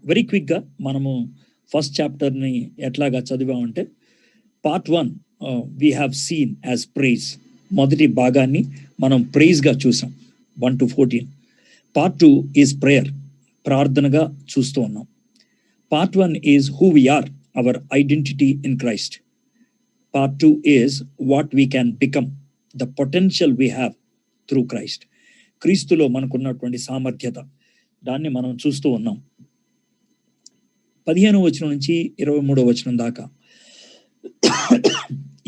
Very క్విక్గా మనము first చాప్టర్ని ఎట్లాగా చదివామంటే part 1 we have seen as praise. మొదటి భాగాన్ని మనం ప్రైజ్గా చూసాం 1-14. పార్ట్ 2 ఈజ్ ప్రేయర్, ప్రార్థనగా చూస్తూ ఉన్నాం. Part 1 is who we are, our identity in Christ. Part 2 is what we can become, the potential we have through Christ. క్రీస్తులో మనకున్నటువంటి సామర్థ్యత, దాన్ని మనం చూస్తూ ఉన్నాం. 15వ వచనం నుంచి 23వ వచనం దాకా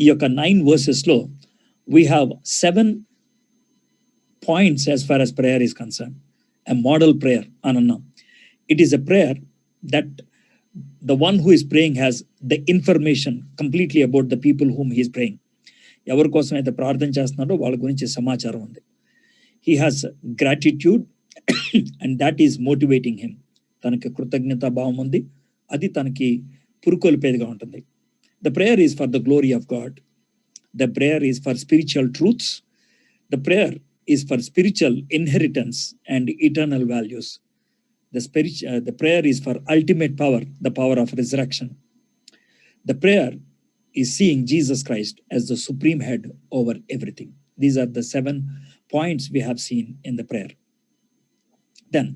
ఈ యొక్క 9 వర్సెస్లో we have 7 points as far as prayer is concern. A model prayer అని అన్నాం. It is a prayer that the one who is praying has the information completely about the people whom he is praying. ఎవరి కోసం అయితే ప్రార్థన చేస్తున్నాడో వాళ్ళ గురించి సమాచారం ఉంది. He has gratitude and that is motivating him. తనకి కృతజ్ఞతా భావం ఉంది, అది తనకి పురుకొల్పేదిగా ఉంటుంది. The prayer is for the glory of God. The prayer is for spiritual truths. The prayer is for spiritual inheritance and eternal values. The prayer is for ultimate power, the power of resurrection. The prayer is seeing Jesus Christ as the supreme head over everything. These are the 7 points we have seen in the prayer. Then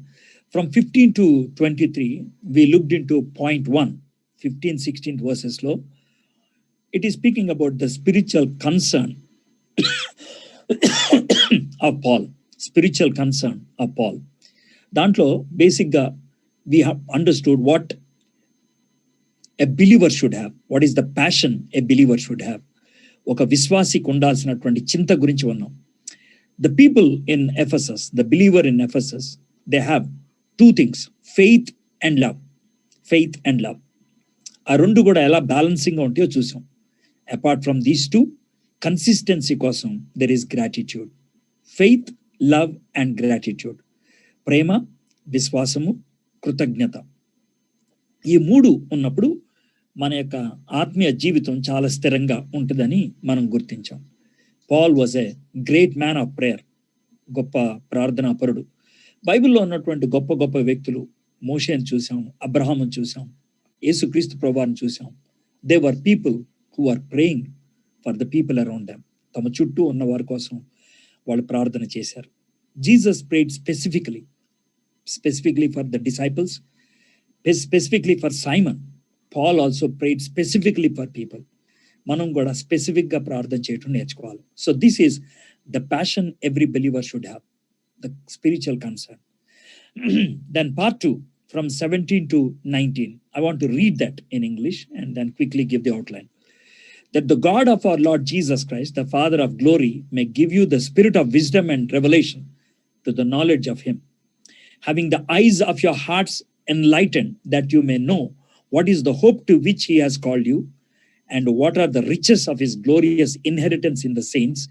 from 15 to 23, we looked into point 1, 15-16 verses low. It is speaking about the spiritual concern of Paul. Spiritual concern of Paul. దాంట్లో బేసిక్గా we have understood what a believer should have, what is the passion a believer should have. ఒక విశ్వాసికి ఉండాల్సినటువంటి చింత గురించి ఉన్నాం. The people in Ephesus, the believer in Ephesus, they have 2 things, faith and love. Faith and love, ఆ రెండు కూడా ఎలా బ్యాలెన్సింగ్గా ఉంటాయో చూసాం. అపార్ట్ ఫ్రమ్ దీస్ 2, కన్సిస్టెన్సీ కోసం there is gratitude. Faith, love and gratitude. ప్రేమ, విశ్వాసము, కృతజ్ఞత. ఈ 3 ఉన్నప్పుడు మన యొక్క ఆత్మీయ జీవితం చాలా స్థిరంగా ఉంటుందని మనం గుర్తించాం. Paul was a great man of prayer, గొప్ప ప్రార్థనా పరుడు. బైబిల్లో ఉన్నటువంటి గొప్ప గొప్ప వ్యక్తులు, మోషేని చూసాం, అబ్రహాముని చూసాం, యేసుక్రీస్తు ప్రభువుని చూసాం. They were people who are praying for the people around them. తమ చుట్టూ ఉన్న వారి కోసం వాళ్ళు ప్రార్థన చేశారు. Jesus prayed specifically for the disciples, specifically for Simon. Paul also prayed specifically for people. మనం కూడా స్పెసిఫిక్గా ప్రార్థన చేయటం నేర్చుకోవాలి. So this is the passion every believer should have, the spiritual concern. Then part 2 from 17 to 19. I want to read that in English and then quickly give the outline. That the God of our Lord Jesus Christ, the Father of glory, may give you the spirit of wisdom and revelation to the knowledge of him, having the eyes of your hearts enlightened, that you may know what is the hope to which he has called you, and what are the riches of his glorious inheritance in the saints,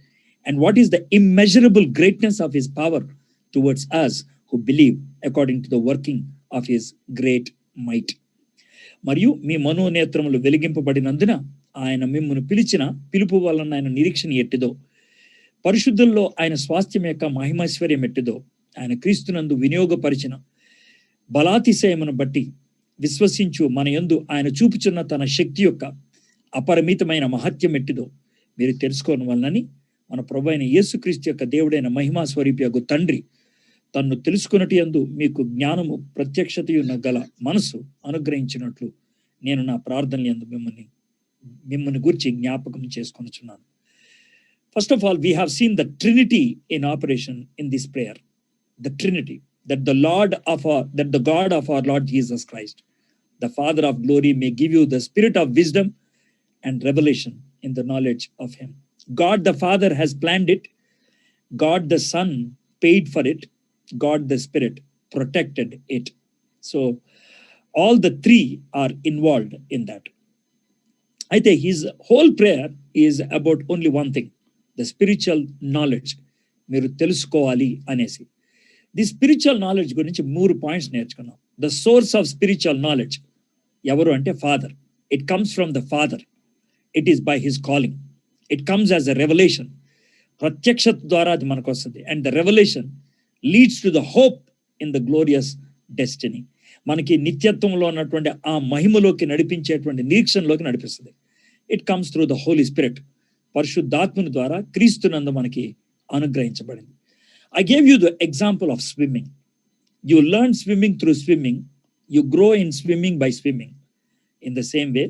and what is the immeasurable greatness of his power towards us who believe, according to the working of his great might. మరియు మీ మనోనేత్రములు వెలిగింపబడినందున ఆయన మిమ్మును పిలిచిన పిలుపు వలన ఆయన నిరీక్షణ ఎట్టిదో, పరిశుద్ధుల్లో ఆయన స్వాస్థ్యం యొక్క మహిమైశ్వర్యం ఎట్టిదో, ఆయన క్రీస్తునందు వినియోగపరిచిన బలాతిశయమును బట్టి విశ్వసించు మన యందు ఆయన చూపుచున్న తన శక్తి యొక్క అపరిమితమైన మహత్యం ఎట్టిదో మీరు తెలుసుకోని వలనని మన ప్రభువైన యేసుక్రీస్తు యొక్క దేవుడైన మహిమా స్వరూపియగు తండ్రి తన్ను తెలుసుకున్నట్టు యందు మీకు జ్ఞానము ప్రత్యక్షతయున్న గల మనసు అనుగ్రహించినట్లు నేను నా ప్రార్థనల యందు మిమ్మల్ని గురించి జ్ఞాపకం చేసుకొనుచున్నాను. First of all, we have seen the Trinity in operation in this prayer. The Trinity, that the God of our Lord Jesus Christ, the Father of glory, may give you the spirit of wisdom and revelation in the knowledge of him. God the Father has planned it. God the Son paid for it. God the Spirit protected it. So all the 3 are involved in that. I think his whole prayer is about only one thing, the spiritual knowledge. మీరు తెలుసుకోవాలి అనేసి. The spiritual knowledge గురించి 3 points నేర్చుకున్నాం. The source of spiritual knowledge ఎవరు అంటే father. It comes from the father. It is by his calling. It comes as a revelation. ప్రత్యక్షత ద్వారా అది మనకు వస్తుంది. And the revelation leads to the hope in the glorious destiny. మనకి నిత్యత్వంలో ఉన్నటువంటి ఆ మహిమలోకి నడిపించేటువంటి నిరీక్షణలోకి నడిపిస్తుంది. It comes through the Holi spirit. పరిశుద్ధాత్మని ద్వారా క్రీస్తునందు మనకి అనుగ్రహించబడింది. I gave you the example of swimming. You learn swimming through swimming, you grow in swimming by swimming. In the same way,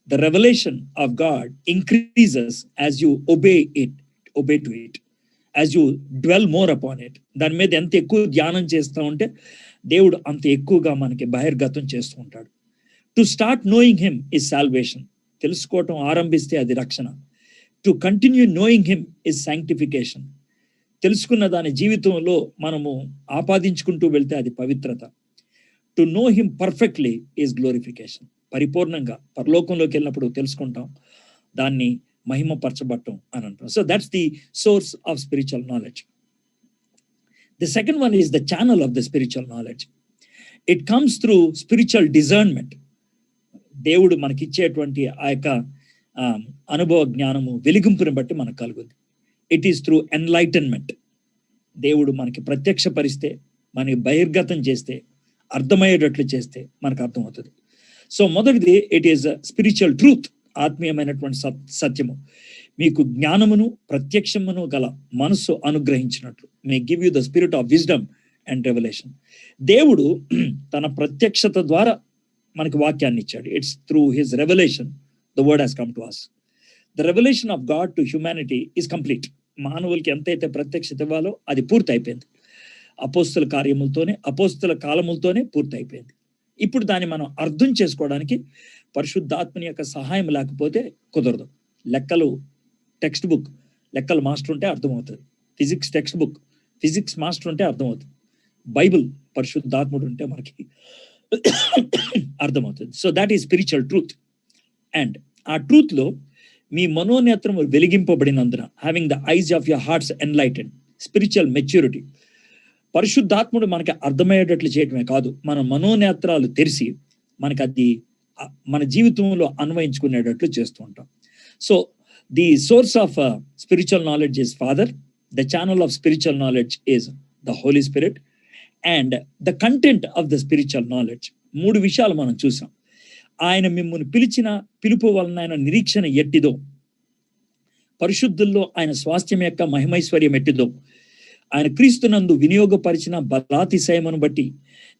the revelation of God increases as you obey to it, as you dwell more upon it. దాని మీద ఎంత ఎక్కువ ధ్యానం చేస్తూ ఉంటే దేవుడు అంత ఎక్కువగా మనకి బహిర్గతం చేస్తూ ఉంటాడు. To start knowing him is salvation. తెలుసుకోవటం ఆరంభిస్తే అది రక్షణ. To continue knowing him is sanctification. తెలుసుకున్న దాని జీవితంలో మనము ఆపాదించుకుంటూ వెళ్తే అది పవిత్రత. To know him perfectly is glorification. పరిపూర్ణంగా పరలోకంలోకి వెళ్ళినప్పుడు తెలుసుకుంటాం, దాన్ని మహిమపరచబడటం అని అంటాం. So that's the source of spiritual knowledge. The second one is the channel of the spiritual knowledge. It comes through spiritual discernment. దేవుడు మనకిచ్చేటువంటి ఆ యొక్క అనుభవ జ్ఞానము వెలిగింపుని బట్టి మనకు కలుగుతుంది. It is through enlightenment. దేవుడు మనకి ప్రత్యక్షపరిస్తే, మనకి బహిర్గతం చేస్తే, అర్థమయ్యేటట్లు చేస్తే మనకు అర్థమవుతుంది. సో మొదటిది, ఇట్ ఈస్ స్పిరిచువల్ ట్రూత్. ఆత్మీయమైనటువంటి సత్యము. మీకు జ్ఞానమును ప్రత్యక్షమును గల మనస్సు అనుగ్రహించినట్లు. May give you the spirit of wisdom and revelation. దేవుడు తన ప్రత్యక్షత ద్వారా మనకి వాక్యాన్ని ఇచ్చాడు. It's through his revelation the word has come to us. The revelation of God to humanity is complete. మానవులకి ఎంతైతే ప్రత్యక్షత ఇవ్వాలో అది పూర్తి అయిపోయింది. అపోస్తుల కార్యములతోనే, అపోస్తుల కాలములతోనే పూర్తి అయిపోయింది. ఇప్పుడు దాన్ని మనం అర్థం చేసుకోవడానికి పరిశుద్ధాత్మని యొక్క సహాయం లేకపోతే కుదరదు. లెక్కలు టెక్స్ట్ బుక్, లెక్కలు మాస్టర్ ఉంటే అర్థమవుతుంది. Physics text book, physics master ఉంటే అర్థమవుతుంది. బైబిల్ పరిశుద్ధాత్ముడు ఉంటే మనకి అర్థమవుతుంది. So that is spiritual truth. And ఆ ట్రూత్లో మీ మనోనేత్రము వెలిగింపబడినందున, having the eyes of your hearts enlightened, spiritual maturity. పరిశుద్ధాత్ముడు మనకి అర్థమయ్యేటట్లు చేయటమే కాదు, మన మనోనేత్రాలు తెరిచి మనకి అది మన జీవితంలో అన్వయించుకునేటట్లు చేస్తూ ఉంటాం. So the source of spiritual knowledge is Father. The channel of spiritual knowledge is the Holi Spirit. And the content of the spiritual knowledge. 3 విషయాలు మనం చూసాం. ఆయన మిమ్మల్ని పిలిచిన పిలుపు వలన ఆయన నిరీక్షణ ఎట్టిదో, పరిశుద్ధుల్లో ఆయన స్వాస్థ్యం యొక్క మహిమైశ్వర్యం ఎట్టిదో, ఆయన క్రీస్తునందు వినియోగపరిచిన బలాతిశయమును బట్టి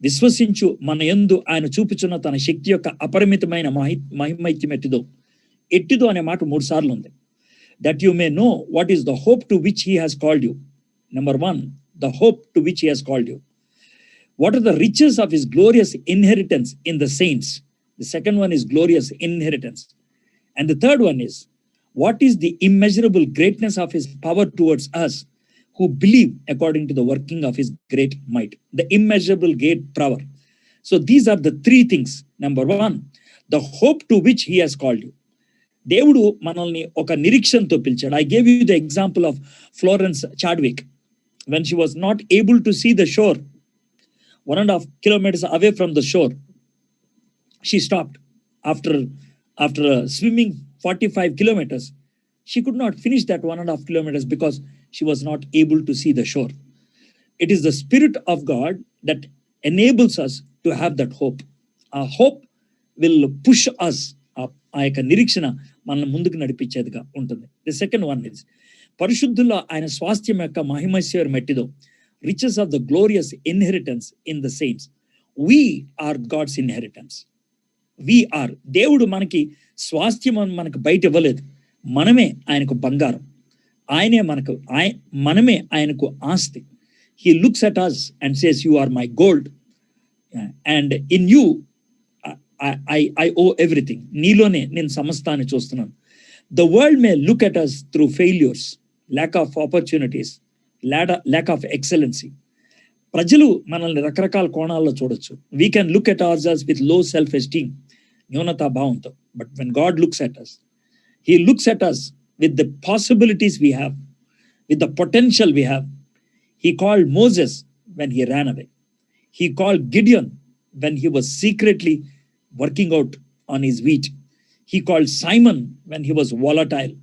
విశ్వసించు మన యందు ఆయన చూపుచున్న తన శక్తి యొక్క అపరిమితమైన మహిమైత్యం ఎట్టిదో అనే మాట 3 సార్లు ఉంది. That you may know what is the hope to which he has called you. Number 1, the hope to which he has called you. What are the riches of his glorious inheritance in the saints. The second one is glorious inheritance. And the third one is, what is the immeasurable greatness of his power towards us who believe according to the working of his great might. The immeasurable great power. So these are the 3 things. Number 1, the hope to which he has called you. దేవుడు మనల్ని ఒక నిరీక్షణతో పిలిచాడు. I gave you the example of Florence Chadwick. When she was not able to see the shore, 1.5 kilometers away from the shore, she stopped. After swimming 45 kilometers, she could not finish that 1.5 kilometers because she was not able to see the shore. It is the Spirit of God that enables us to have that hope. Our hope will push us up. ఆ యొక్క నిరీక్షణ మన ముందుకు నడిపించేదిగా ఉంటుంది. The second one is, పరిశుద్ధుల్లో ఆయన స్వాస్థ్యం యొక్క మహిమైశ్వర్యం ఎట్టిదో, riches of the glorious inheritance in the saints. We are God's inheritance. We are. దేవుడు మనకి స్వాస్థ్యం మనకు బయట ఇవ్వలేదు. మనమే ఆయనకు బంగారం. మనమే ఆయనకు ఆస్తి. He looks at us and says, you are my gold. And in you, I owe everything. నీలోనే నేను సమస్తాన్ని చూస్తున్నాను. The world may look at us through failures, lack of opportunities, lack of excellency. ప్రజలు మనల్ని రకరకాల కోణాల్లో చూడొచ్చు. We can look at ourselves with low self-esteem, న్యూనతా భావంతో. But when God looks at us, he looks at us with the possibilities we have, with the potential we have. He called Moses when he ran away. He called Gideon when he was secretly working out on his wheat. He called Simon when he was volatile.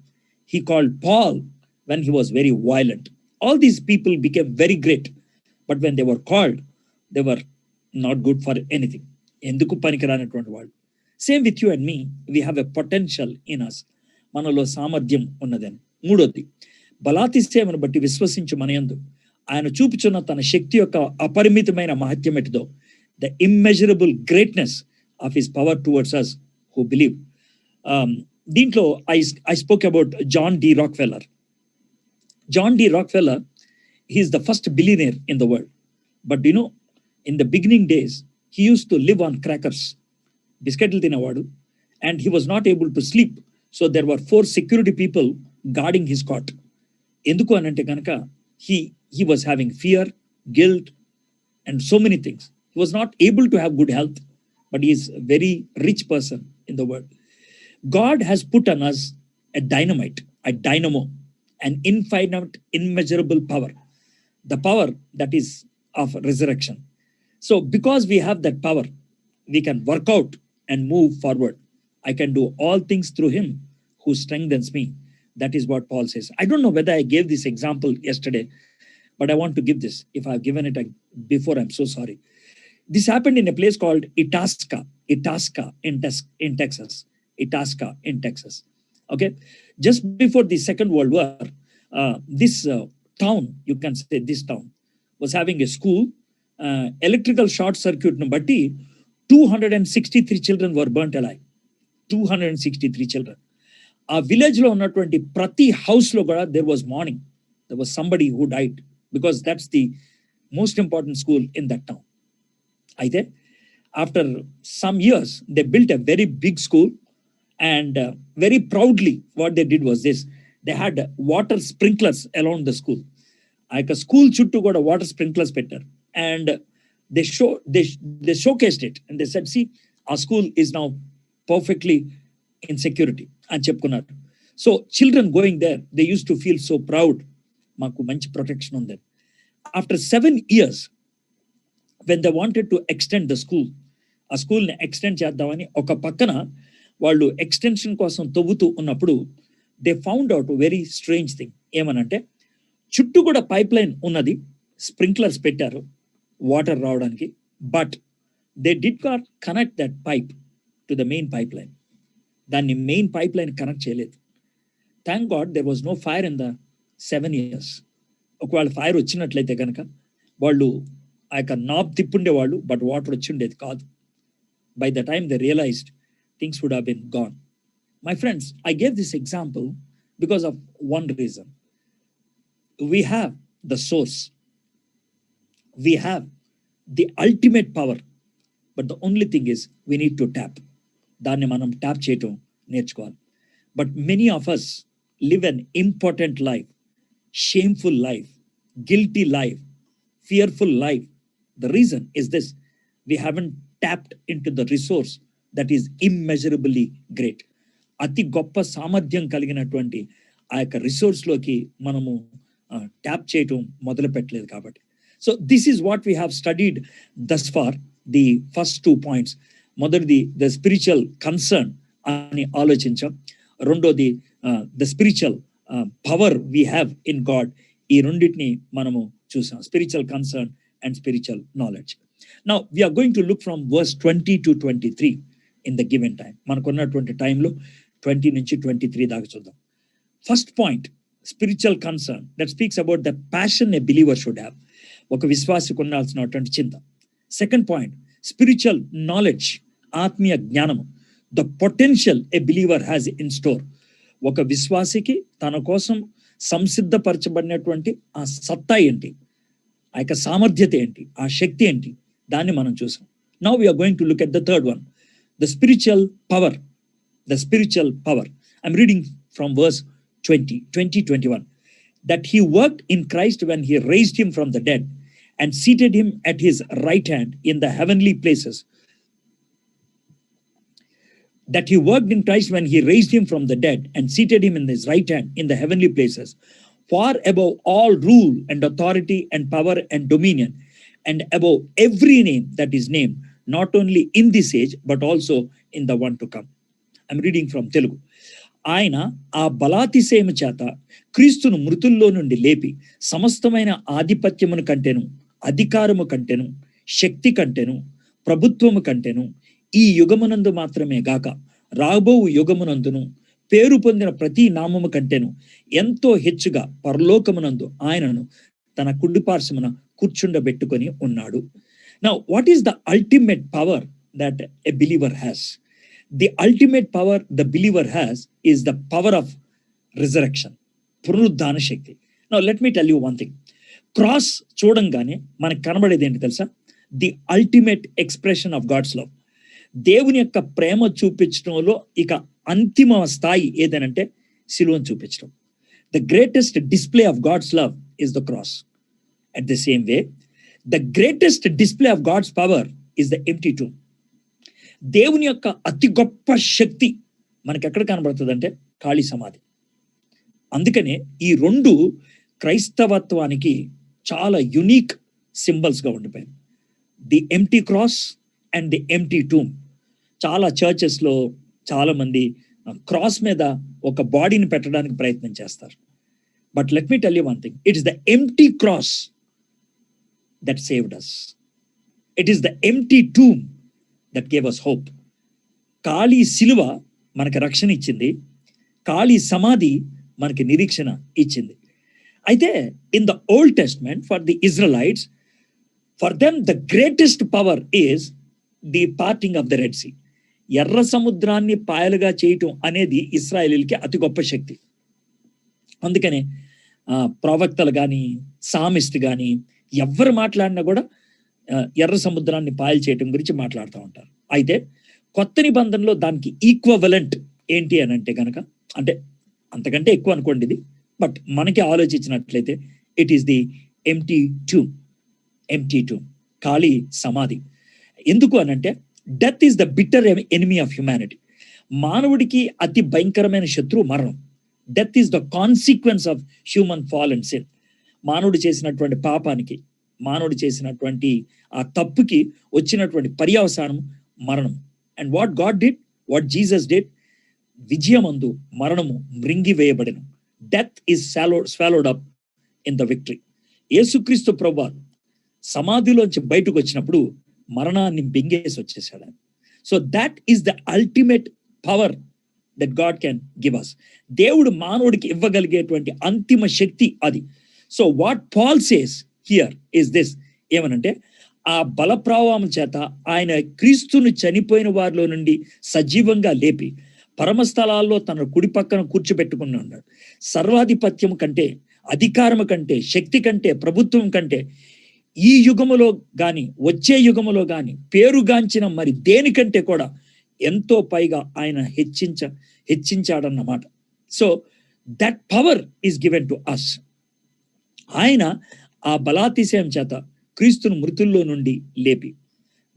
He called Paul when he was very violent. All these people became very great, but when they were called, they were not good for anything. ఎందుకు పనికిరానటువంటి వాళ్ళు. Same with you and me, we have a potential in us, మనలో సామర్థ్యం ఉన్నదని. మూడోది, బలాతిశయమును బట్టి విశ్వసించు మనయందు ఆయన చూపుచున్న తన శక్తి యొక్క అపరిమితమైన మహత్యం ఎటుదో, the immeasurable greatness of his power towards us who believe. దీంట్లో I spoke about John D Rockefeller. John D. Rockefeller, he is the first billionaire in the world. But you know, in the beginning days, he used to live on crackers, biscuitlu tinavadu, and he was not able to sleep. So there were 4 security people guarding his cot. Enduku anante ganaka he was having fear, guilt, and so many things. He was not able to have good health, but he is a very rich person in the world. God has put on us a dynamite, a dynamo, an infinite, immeasurable power, the power that is of resurrection. So because we have that power, we can work out and move forward. I can do all things through him who strengthens me. That is what Paul says. I don't know whether I gave this example yesterday, but I want to give this. If I've given it before, I'm so sorry. This happened in a place called Itasca in Texas. Itasca in Texas. Okay, just before the Second World War, this town, you can say this town, was having a school. Electrical short circuit batti 263 children were burnt alive. 263 children. A village lo unnatvanti prati house lo kuda there was mourning. There was somebody who died, because that's the most important school in that town. Aithe after some years they built a very big school. And very proudly, what they did was this: they had water sprinklers along the school. Like a school chuttu got a water sprinklers better, and they showcased it, and they said, "See, our school is now perfectly in security." And chepkunaru. So children going there, they used to feel so proud. Maku manchi protection on them. After 7 years, when they wanted to extend the school, a school ni extend cheddamani oka pakkana వాళ్ళు extension కోసం తవ్వుతూ ఉన్నప్పుడు they found out very strange thing. ఏమనంటే, చుట్టూ కూడా pipeline ఉన్నది, sprinklers పెట్టారు water రావడానికి, but they did not connect that pipe to the main pipeline. దాన్ని మెయిన్ పైప్ లైన్ కనెక్ట్ చేయలేదు. Thank God there was no fire in the 7 years. ఒకవేళ fire వచ్చినట్లయితే కనుక వాళ్ళు ఆ యొక్క నాబ్ తిప్పుండేవాళ్ళు, బట్ వాటర్ వచ్చి ఉండేది కాదు. By the time they realised, things would have been gone. My friends, I gave this example because of one reason. We have the source. We have the ultimate power. But the only thing is, we need to tap. Danni manam tap cheyatam nerchukovali. But many of us live an impotent life, shameful life, guilty life, fearful life. The reason is this: we haven't tapped into the resource that is immeasurably great. అతి గొప్ప సామర్థ్యం కలిగినటువంటి ఆ యొక్క రిసోర్స్లోకి మనము tap చేయటం మొదలు పెట్టలేదు కాబట్టి. So this is what we have studied thus far, the first 2 points. మొదటిది ద స్పిరిచువల్ కన్సర్న్ అని ఆలోచించాం. రెండోది the spiritual power we have in God. ఈ రెండింటిని మనము చూసాం, spiritual concern and spiritual knowledge. Now we're going to look from verse 20 to 23 in the given time. మనకున్నటువంటి టైంలో 20 నుంచి 23 దాకా చూద్దాం. First point, spiritual concern, that speaks about the passion a believer should have. ఒక విశ్వాసికి ఉండాల్సినటువంటి చింత. సెకండ్ పాయింట్, స్పిరిచువల్ నాలెడ్జ్, ఆత్మీయ జ్ఞానము, the potential a believer has in store. ఒక విశ్వాసికి తన కోసం సంసిద్ధపరచబడినటువంటి ఆ సత్తా ఏంటి, ఆ యొక్క సామర్థ్యత ఏంటి, ఆ శక్తి ఏంటి, దాన్ని మనం చూసాం. Now we're going to look at the third one, the spiritual power. The spiritual power. I'm reading from verse 21. That he worked in Christ when he raised him from the dead and seated him at his right hand in the heavenly places. That he worked in Christ when he raised him from the dead and seated him in his right hand in the heavenly places, far above all rule and authority and power and dominion, and above every name that is named, not only in this age, but also in the one to come. I'm reading from Telugu. ఆయన ఆ బలాతిశయము చేత క్రీస్తును మృతుల్లో నుండి లేపి సమస్తమైన ఆధిపత్యమును కంటెను, అధికారము కంటెను, శక్తి కంటెను, ప్రభుత్వము కంటేను ఈ యుగమునందు మాత్రమే గాక రాబో యుగమునందును పేరు పొందిన ప్రతి నామము కంటేను ఎంతో హెచ్చుగా పరలోకమునందు ఆయనను తన కుడిపార్శ్వమున కూర్చుండబెట్టుకొని ఉన్నాడు. Now, what is the ultimate power that a believer has? The ultimate power the believer has is the power of resurrection. పునరుద్ధాన శక్తి. Now, let me tell you one thing. Cross చూడంగానే మనకు కనబడేది ఏంటి తెలుసా? The ultimate expression of God's love. దేవుని యొక్క ప్రేమ చూపించడంలో ఇక అంతిమ స్థాయి ఏదనంటే సిలువను చూపించడం. The greatest display of God's love is the cross. At the same way the greatest display of God's power is the empty tomb. దేవుని యొక్క అతి గొప్ప శక్తి మనకి ఎక్కడ కనబడుతుంది అంటే ఖాళీ సమాధి. అందుకనే ఈ రెండు క్రైస్తవత్వానికి చాలా యునిక్ సింబల్స్గా ఉండిపోయాయి. The empty cross and the empty tomb. చాలా చర్చెస్లో చాలామంది క్రాస్ మీద ఒక బాడీని పెట్టడానికి ప్రయత్నం చేస్తారు. But let me tell you one thing, it is the empty cross that saved us. It is the empty tomb that gave us hope. ఖాళీ సిలువ మనకి రక్షణ ఇచ్చింది, ఖాళీ సమాధి మనకి నిరీక్షణ ఇచ్చింది. అయితే in the Old Testament for the Israelites, for them the greatest power is the parting of the Red Sea. ఎర్ర సముద్రాన్ని పాయలుగా చేయటం అనేది ఇశ్రాయేలీలకి అతి గొప్ప శక్తి. అందుకనే ప్రవక్తలు కానీ సామిస్ట్ కానీ ఎవరు మాట్లాడినా కూడా ఎర్ర సముద్రాన్ని పాయలు చేయటం గురించి మాట్లాడుతూ ఉంటారు. అయితే కొత్త నిబంధనలో దానికి ఈక్వవలెంట్ ఏంటి అని అంటే కనుక, అంటే అంతకంటే ఎక్కువ అనుకోండి ఇది, బట్ మనకి ఆలోచించినట్లయితే it is the empty tomb. Empty tomb, ఖాళీ సమాధి. ఎందుకు అనంటే death is the bitter enemy of humanity. మానవుడికి అతి భయంకరమైన శత్రువు మరణం. Death is the consequence of human fall and sin. మానవుడు చేసినటువంటి పాపానికి, మానవుడు చేసినటువంటి ఆ తప్పుకి వచ్చినటువంటి పర్యవసానం మరణం. And what God did, what Jesus did, విజయమందు మరణము మృంగివేయబడెను. Death is swallowed up in the victory. యేసుక్రీస్తు ప్రభువారు సమాధిలోంచి బయటకు వచ్చినప్పుడు మరణాన్ని బింగేసి వచ్చేసాడు. So that is the ultimate power that God can give us. దేవుడు మానవుడికి ఇవ్వగలిగేటువంటి అంతిమ శక్తి అది. So what Paul says here is this, ఏమనంటే ఆ బల ప్రభావం చేత ఆయన క్రీస్తును చనిపోయిన వారిలో నుండి సజీవంగా లేపి పరమస్థలాల్లో తన కుడి పక్కన కూర్చోబెట్టుకుని ఉన్నాడు. సర్వాధిపత్యం కంటే, అధికారము కంటే, శక్తి కంటే, ప్రభుత్వం కంటే ఈ యుగములో గాని వచ్చే యుగములో గాని పేరుగాంచిన మరి దేనికంటే కూడా ఎంతో పైగా ఆయన హెచ్చించాడన్నమాట. So that power is given to us. ఆయన ఆ బలాతిశయం చేత క్రీస్తును మృతుల్లో నుండి లేపి,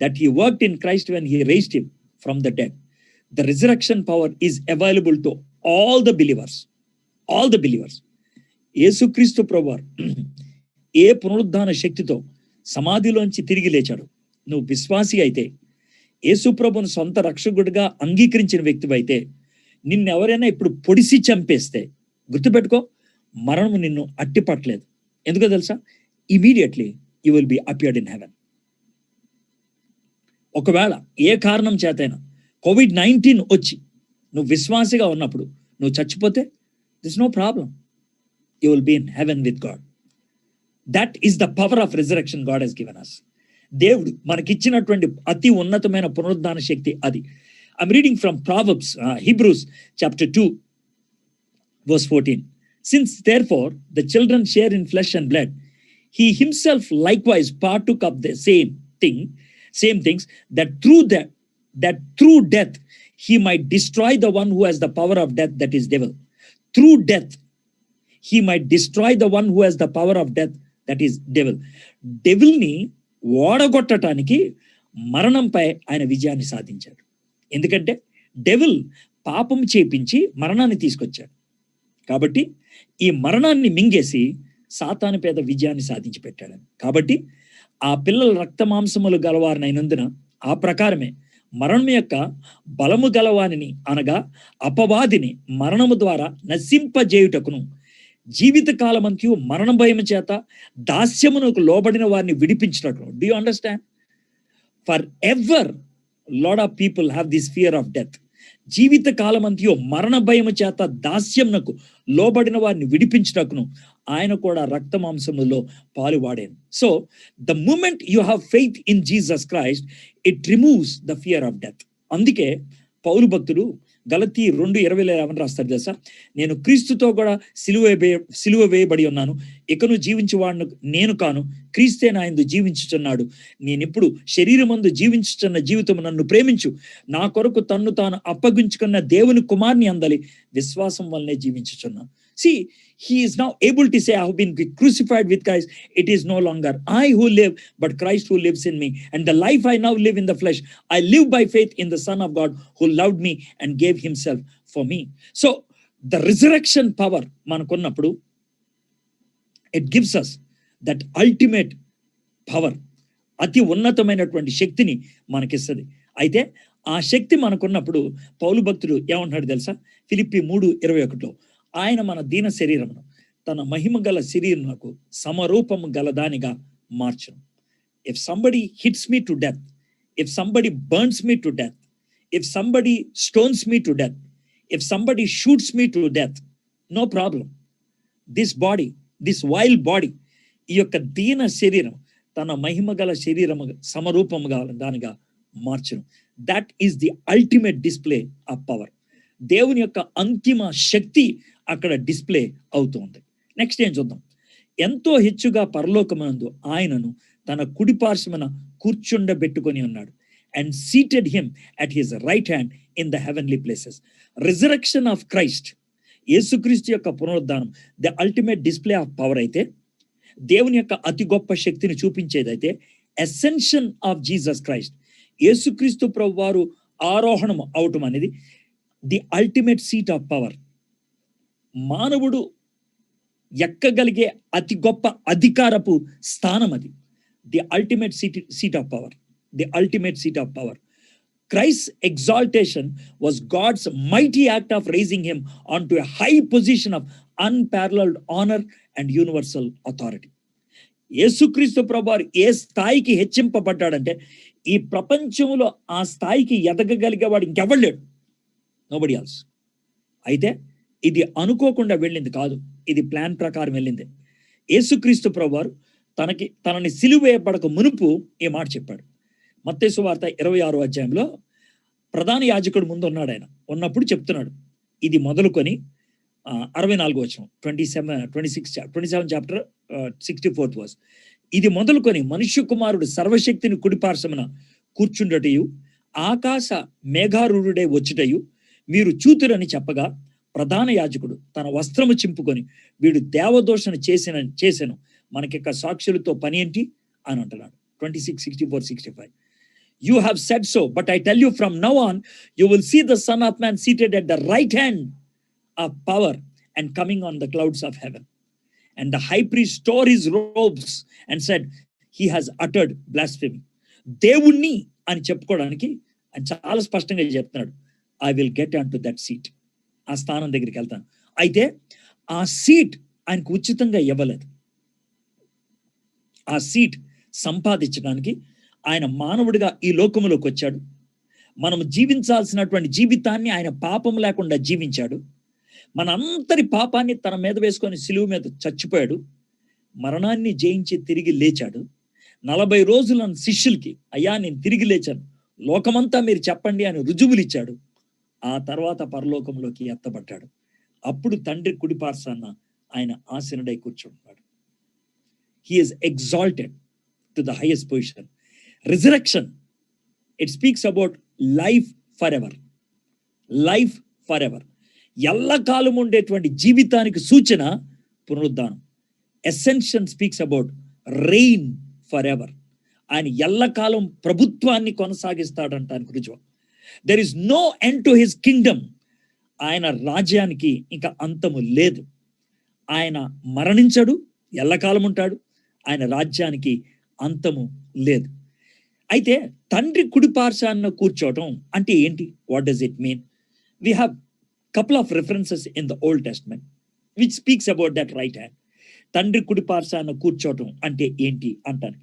that he worked in Christ when he raised him from the dead. The resurrection power is available to all the believers. All the believers. యేసుక్రీస్తు ప్రభువారు ఏ పునరుద్ధాన శక్తితో సమాధిలోంచి తిరిగి లేచాడు. నువ్వు విశ్వాసి అయితే, యేసు ప్రభువును సొంత రక్షకుడిగా అంగీకరించిన వ్యక్తివి అయితే, నిన్నెవరైనా ఇప్పుడు పొడిసి చంపేస్తే గుర్తుపెట్టుకో, మరణము నిన్ను అట్టిపట్టలేదు. ఎందుకో తెలుసా? Immediately you will be appeared in heaven. ఒకవేళ ఏ కారణం చేతైనా COVID-19 వచ్చి నువ్వు విశ్వాసిగా ఉన్నప్పుడు నువ్వు చచ్చిపోతే, this no problem, you will be in heaven with God. That is the power of resurrection God has given us. దేవుడు మనకిచ్చినటువంటి అతి ఉన్నతమైన పునరుద్ధాన శక్తి అది. I'm reading from Proverbs, Hebrews chapter 2 verse 14. Since therefore the children share in flesh and blood, he himself likewise partook of the same things, that through death he might destroy the one who has the power of death, that is devil. Through death he might destroy the one who has the power of death, that is devil. Devil ని ఓడగొట్టడానికి మరణంపై ఆయన విజయాన్ని సాధించాడు. ఎందుకంటే devil పాపం చేపించి మరణాన్ని తీసుకొచ్చాడు. కాబట్టి ఈ మరణాన్ని మింగేసి సాతాను పేద విజయాన్ని సాధించి పెట్టాడు. కాబట్టి ఆ పిల్లల రక్త మాంసములు గలవారినైనందున ఆ ప్రకారమే మరణం యొక్క బలము గలవానిని, అనగా అపవాదిని మరణము ద్వారా నశింపజేయుటకును, జీవిత కాలమంతయు మరణ భయము చేత దాస్యమునకు లోబడిన వారిని విడిపించినట్లు. Do you understand? For ever lot of people have this fear of death. జీవిత కాలమంతయు మరణ భయము చేత దాస్యంనకు లోబడిన వారిని విడిపించుటకును ఆయన కూడా రక్త మాంసములో పాలువాడాను. So the moment you have faith in Jesus Christ, it removes the fear of death. అందుకే పౌలు భక్తుడు గలతీ 2:20 ఏమని రాస్తారు తెలుసా? నేను క్రీస్తుతో కూడా సిలువ వేయబడి ఉన్నాను, ఇకను జీవించువాడును నేను కాను, క్రీస్తే నా యందు జీవించుచున్నాడు, నేనిప్పుడు శరీరమందు జీవించుచున్న జీవితం నన్ను ప్రేమించు, నా కొరకు తన్ను తాను అప్పగించుకున్న దేవుని కుమారుని అందలి విశ్వాసం వల్లనే జీవించుచున్నాను. See, he is now able to say, I have been crucified with Christ. It is no longer I who live, but Christ who lives in me. And the life I now live in the flesh, I live by faith in the Son of God who loved me and gave himself for me. So, the resurrection power, manakunnappudu, it gives us that ultimate power. అతి ఉన్నతమైనటువంటి శక్తిని మనకిస్తుంది. అయితే ఆ శక్తి మనకున్నప్పుడు పౌలు భక్తుడు ఏమంటున్నాడు తెలుసా? ఫిలిప్పీ 3:21లో ఆయన మన దీన శరీరమును తన మహిమ గల శరీరమునకు సమరూపము గలదానిగా మార్చును. If somebody hits me to death, if somebody burns me to death, if somebody stones me to death, if somebody shoots me to death, no problem. This body, this vile body, ఈ యొక్క దీన శరీరం తన మహిమ గల శరీరము సమరూపము దానిగా మార్చును. That is the ultimate display of power. దేవుని యొక్క అంతిమ శక్తి అక్కడ డిస్ప్లే అవుతుంది. నెక్స్ట్ ఏం చూద్దాం? ఎంతో హెచ్చుగా పరలోకమందు ఆయనను తన కుడి పార్శ్వమున కూర్చుండబెట్టుకొని ఉన్నాడు. And seated him at his right hand in the heavenly places. Resurrection of Christ, యేసుక్రీస్తు యొక్క పునరుద్ధానం the ultimate display of power అయితే, దేవుని యొక్క అతి గొప్ప శక్తిని చూపించేదైతే, అసెన్షన్ ఆఫ్ జీసస్ క్రైస్ట్, యేసుక్రీస్తు ప్రభువారు ఆరోహణం అవటం అనేది the ultimate seat of power. మానవుడు ఎక్కగలిగే అతి గొప్ప అధికారపు స్థానం అది. The ultimate seat of power, the ultimate seat of power. Christ's exaltation was God's mighty act of raising him onto a high position of unparalleled honor and universal authority. యేసుక్రీస్తు ప్రభువారు ఏ స్థాయికి హెచ్చింపబడ్డాడంటే, ఈ ప్రపంచంలో ఆ స్థాయికి ఎదగగలిగేవాడు ఇంకెవడు లేడు, నోబడి ఎల్స్. అయితే ఇది అనుకోకుండా వెళ్ళింది కాదు, ఇది ప్లాన్ ప్రకారం వెళ్ళింది. యేసుక్రీస్తు ప్రభువారు తనని సిలువ వేయబడక మునుపు ఈ మాట చెప్పాడు. మత్తయి సువార్త 26వ అధ్యాయంలో ప్రధాన యాజకుడు ముందు ఉన్నాడు. ఆయన ఉన్నప్పుడు చెప్తున్నాడు, ఇది మొదలుకొని 64వ వచనం, 27 చాప్టర్ 64th వర్స్, ఇది మొదలుకొని మనుష్య కుమారుడు సర్వశక్తిని కుడిపార్శ్వమున కూర్చుండటయు ఆకాశ మేఘారూఢుడై వచ్చుటయు మీరు చూతురని చెప్పగా, ప్రధాన యాజకుడు తన వస్త్రము చింపుకొని, వీడు దేవదోషణ చేసెను, మనకిక సాక్షులతో పని ఏంటి అని అంటున్నాడు. 26, 64, 65. You have said so, but I tell you from now on, you will see the Son of Man seated at the right hand of power and coming on the clouds of heaven. And the high priest tore his robes and said, he has uttered blasphemy. దేవుణ్ణి అని చెప్పుకోవడానికి ఆయన చాలా స్పష్టంగా చెప్తున్నాడు, I will get onto that seat. ఆ స్థానం దగ్గరికి వెళ్తాను. అయితే ఆ సీట్ ఆయనకు ఉచితంగా ఇవ్వలేదు. ఆ సీట్ సంపాదించడానికి ఆయన మానవుడిగా ఈ లోకములోకి వచ్చాడు. మనం జీవించాల్సినటువంటి జీవితాన్ని ఆయన పాపం లేకుండా జీవించాడు. మనందరి పాపాన్ని తన మీద వేసుకొని సిలువ మీద చచ్చిపోయాడు. మరణాన్ని జయించి తిరిగి లేచాడు. 40 రోజుల శిష్యులకి, అయ్యా నేను తిరిగి లేచాను, లోకమంతా మీరు చెప్పండి అని రుజువులు ఇచ్చాడు. ఆ తర్వాత పరలోకంలోకి ఎత్తబడ్డాడు. అప్పుడు తండ్రి కుడిపార్శ్వాన ఆయన ఆసీనుడై కూర్చుంటున్నాడు. He is exalted to the highest position. Resurrection, it speaks about life forever. Life forever. ఎల్లకాలం ఉండేటువంటి జీవితానికి సూచన పునరుద్ధానం. Ascension speaks about reign forever. ఆయన ఎల్లకాలం ప్రభుత్వాన్ని కొనసాగిస్తాడంటానికి రుజువు. There is no end to his kingdom. ఆయన రాజ్యానికి ఇంకా అంతము లేదు. ఆయన మరణించడు, ఎల్లకాలం ఉంటాడు. ఆయన రాజ్యానికి అంతము లేదు. అయితే తండ్రి కుడిపార్శ్వాన కూర్చోవటం అంటే ఏంటి? What does it mean? We have couple of references in the Old Testament which speaks about that right hand. తండ్రి కుడిపార్శ్వాన కూర్చోవటం అంటే ఏంటి అంటారు.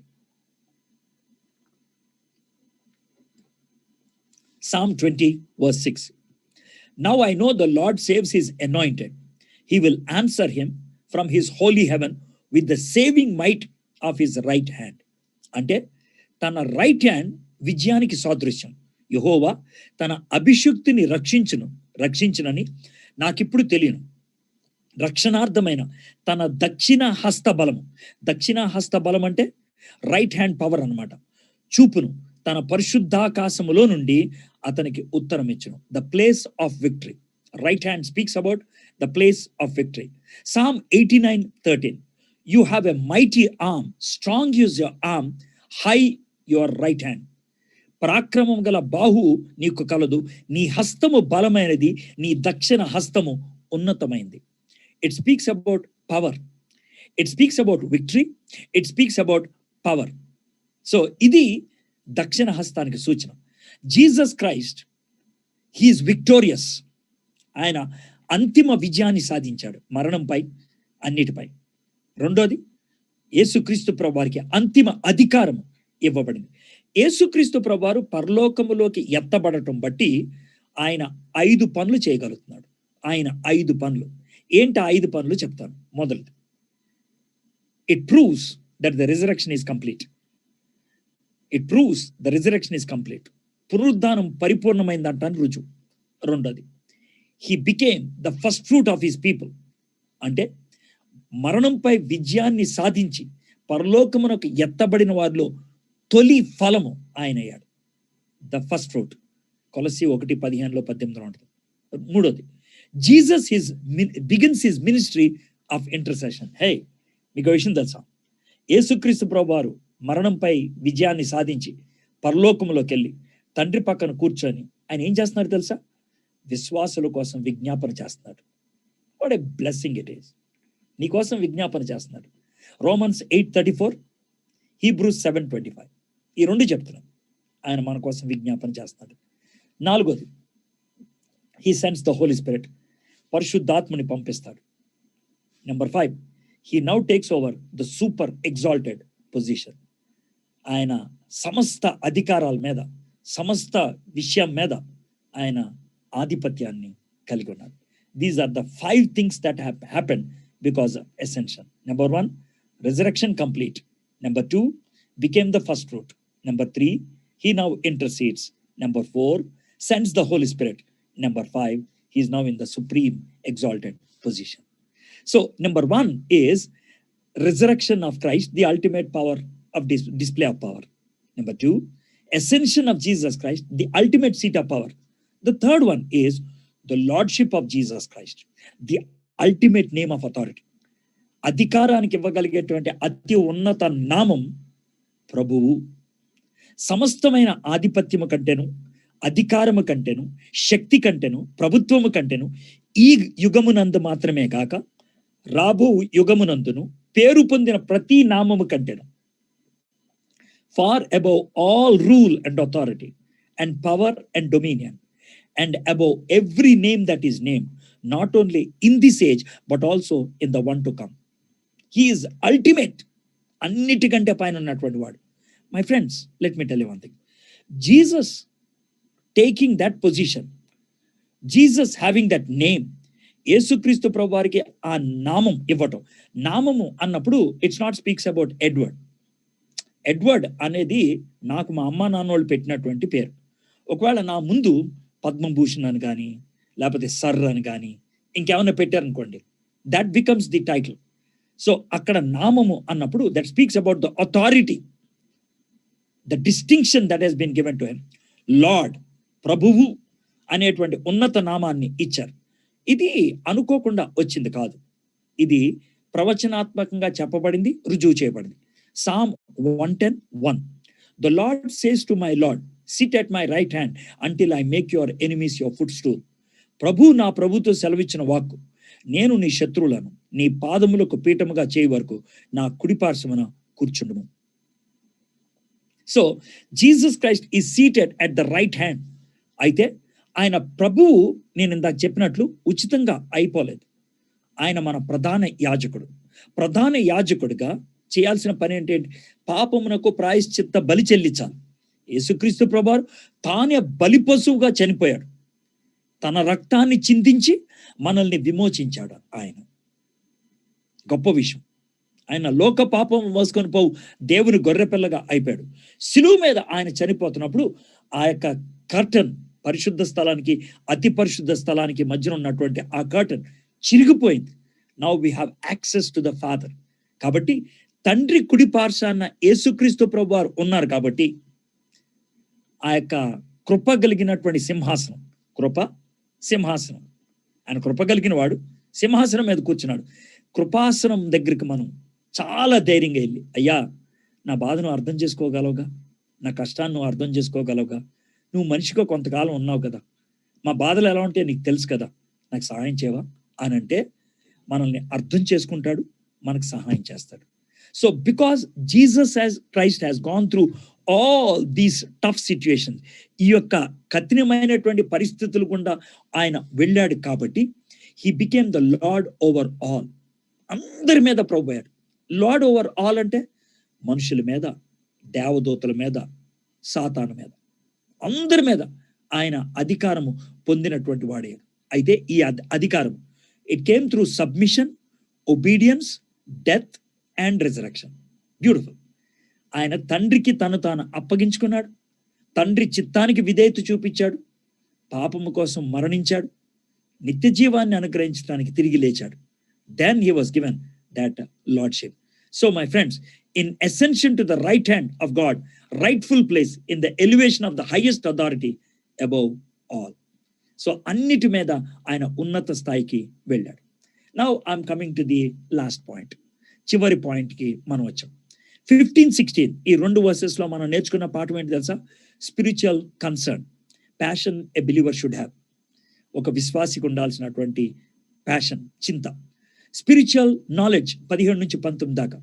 Psalm 20 verse 6. Now I know the Lord saves his anointed. He will answer him from his holy heaven with the saving might of his right hand. అంటే తన right hand విజయానికి సాదృశ్యం. యెహోవా తన అభిషిక్తుని రక్షించునని నాకిప్పుడు తెలియను. రక్షణార్థమైన తన దక్షిణ హస్త బలం అంటే రైట్ హ్యాండ్ పవర్ అన్నమాట. చూపును తన పరిశుద్ధాకాశములో నుండి అతనికి ఉత్తరం ఇచ్చును. The place of victory. Right hand speaks about the place of victory. Psalm 89:13. You have a mighty arm, strong is your arm, high your right hand. పరాక్రమం గల బాహు నీకు కలదు, నీ హస్తము బలమైనది, నీ దక్షిణ హస్తము ఉన్నతమైంది. It speaks about power. It speaks about victory. It speaks about power. So ఇది దక్షిణ హస్తానికి సూచన. Jesus Christ, he is victorious. ఆయన అంతిమ విజయాన్ని సాధించాడు మరణంపై, అన్నిటిపై. రెండోది, యేసుక్రీస్తు ప్రభువారికి అంతిమ అధికారం ఇవ్వబడింది. యేసుక్రీస్తు ప్రభువారు పరలోకములోకి ఎత్తబడటం బట్టి ఆయన 5 పనులు చేయగలుగుతున్నాడు. ఆయన 5 పనులు ఏంటి? 5 పనులు చెప్తాను. మొదటిది, it proves that the resurrection is complete. It proves the resurrection is complete. పునరుద్ధానం పరిపూర్ణమైందంటాను రుజువు. రెండోది, he became the first fruit of his people. అంటే మరణంపై విజయాన్ని సాధించి పరలోకమునకు ఎత్తబడిన వారిలో తొలి ఫలము ఆయన అయ్యాడు. The first fruit. కొలస్సీ 1:15-18 ఉంటుంది. మూడోది, Jesus begins his ministry of intercession. Hey, మీకు విషయం తెలుసా? యేసుక్రీస్తు ప్రభువారు మరణంపై విజయాన్ని సాధించి పరలోకములోకి వెళ్ళి తండ్రి పక్కన కూర్చొని ఆయన ఏం చేస్తున్నారు తెలుసా? విశ్వాసుల కోసం విజ్ఞాపన చేస్తున్నాడు. What a blessing it is. నీ కోసం విజ్ఞాపన చేస్తున్నాడు. Romans 8:34, Hebrews 7:25. ఈ 2 చెప్తున్నాడు. ఆయన మన కోసం విజ్ఞాపన చేస్తున్నాడు. నాలుగోది, he sends the Holi spirit. పరిశుద్ధాత్మని పంపిస్తాడు. Number 5, he now takes over the super exalted position. ఆయన సమస్త అధికారాల మీద, సమస్త విషయం మీద ఆయన ఆధిపత్యాన్ని కలిగి ఉన్నారు. These are the 5 things that happen because of ascension. Number 1, resurrection complete. Number 2, became the first fruit. Number 3, he now intercedes. Number 4, sends the Holy Spirit. Number 5, he is now in the supreme exalted position. So number 1 is resurrection of Christ, the ultimate power of display of power. Number 2, ascension of Jesus Christ, the ultimate seat of power. The third one is the lordship of Jesus Christ, the ultimate name of authority. అధికారానికి ఇవ్వగలిగేటువంటి అతి ఉన్నత నామం ప్రభువు. సమస్తమైన ఆధిపత్యము కంటేను, అధికారము కంటేను, శక్తి కంటేను, ప్రభుత్వము కంటేను ఈ యుగమునందు మాత్రమే కాక రాబో యుగమునందును పేరు పొందిన ప్రతి నామము కంటేను, far above all rule and authority and power and dominion and above every name that is named, not only in this age but also in the one to come. He is ultimate. అన్నిటికంటే పైన ఉన్నటువంటి వాడు. My friends, let me tell you one thing. Jesus taking that position, Jesus having that name, యేసుక్రీస్తు ప్రభువారికి ఆ నామం ఇవ్వటం. నామము అన్నప్పుడు it's not speaks about Edward. Edward అనేది నాకు మా అమ్మ నాన్న వాళ్ళు పెట్టినటువంటి పేరు. ఒకవేళ నా ముందు పద్మభూషణ్ అని కానీ, లేకపోతే సర్ అని కానీ ఇంకేమైనా పెట్టారనుకోండి, that becomes the title. So అక్కడ నామము అన్నప్పుడు that speaks about the authority, the distinction that he's been given to him. Lord, ప్రభువు అనేటువంటి ఉన్నత నామాన్ని ఇచ్చారు. ఇది అనుకోకుండా వచ్చింది కాదు. ఇది ప్రవచనాత్మకంగా చెప్పబడింది, రుజువు చేయబడింది. Psalm 110:1. The Lord says to my Lord, sit at my right hand until I make your enemies your footstool. ప్రభు నా ప్రభుతో సెలవిచ్చిన వాక్కు, నేను నీ శత్రువులను నీ పాదములకు పీఠముగా చేయి వరకు నా కుడిపార్శ్వమున కూర్చుండుము. So Jesus Christ is seated at the right hand. అయితే ఆయన ప్రభువు, నేను ఇందాక చెప్పినట్లు ఉచితంగా అయిపోలేదు. ఆయన మన ప్రధాన యాజకుడు. ప్రధాన యాజకుడిగా చేయాల్సిన పని ఏంటంటే పాపమునకు ప్రాయశ్చిత్త బలి చెల్లించాలి. యేసుక్రీస్తు ప్రభువారు తానే బలిపశువుగా చనిపోయాడు. తన రక్తాన్ని చిందించి మనల్ని విమోచించాడు ఆయన. గొప్ప విషయం. ఆయన లోక పాపం మోసుకొని పోవు దేవుని గొర్రెపిల్లగా అయిపోయాడు. శిలువ మీద ఆయన చనిపోతున్నప్పుడు ఆ యొక్క కర్టన్, పరిశుద్ధ స్థలానికి అతి పరిశుద్ధ స్థలానికి మధ్యన ఉన్నటువంటి ఆ కర్టన్ చిరిగిపోయింది. Now we have access to the father. కాబట్టి తండ్రి కుడి పార్శ్వాన యేసుక్రీస్తు ప్రభువారు ఉన్నారు. కాబట్టి ఆ యొక్క కృప కలిగినటువంటి సింహాసనం, కృప సింహాసనం, ఆయన కృప కలిగిన వాడు సింహాసనం మీద కూర్చున్నాడు. కృపాసనం దగ్గరికి మనం చాలా ధైర్యంగా వెళ్ళి, అయ్యా నా బాధను అర్థం చేసుకోగలవుగా, నా కష్టాన్ని నువ్వు అర్థం చేసుకోగలవుగా, నువ్వు మనిషిగా కొంతకాలం ఉన్నావు కదా, మా బాధలు ఎలా ఉంటే నీకు తెలుసు కదా, నాకు సహాయం చేయవా అని అంటే మనల్ని అర్థం చేసుకుంటాడు, మనకు సహాయం చేస్తాడు. So because Jesus Christ has gone through all these tough situations, ఈ యొక్క కఠినమైనటువంటి పరిస్థితులు గుండా ఆయన వెళ్ళాడు. కాబట్టి he became the lord over all. అందరి మీద ప్రభువాడు. లార్డ్ ఓవర్ ఆల్ అంటే మనుషుల మీద, దేవదూతల మీద, సాతాను మీద, అందరి మీద ఆయన అధికారము పొందినటువంటి వాడే. అయితే ఈ అధికారం it came through submission, obedience, death and resurrection. Beautiful. ఆయన తండ్రికి తను తాను అప్పగించుకున్నాడు, తండ్రి చిత్తానికి విధేయత చూపించాడు, పాపము కోసం మరణించాడు, నిత్య జీవాన్ని అనుగ్రహించడానికి తిరిగి లేచాడు. Then he was given that lordship. So my friends, in ascension to the right hand of God, rightful place in the elevation of the highest authority above all. So అన్నిటి మీద ఆయన ఉన్నత స్థాయికి వెళ్ళాడు. Now I'm coming to the last point. చివరి పాయింట్కి మనం వచ్చాం. 15-16 ఈ 2 వర్సెస్లో మనం నేర్చుకున్న పాఠం ఏంటి తెలుసా? Spiritual concern, passion a believer should have. ఒక విశ్వాసికి ఉండాల్సినటువంటి ప్యాషన్, చింత. స్పిరిచువల్ నాలెడ్జ్ 17-19 దాకా.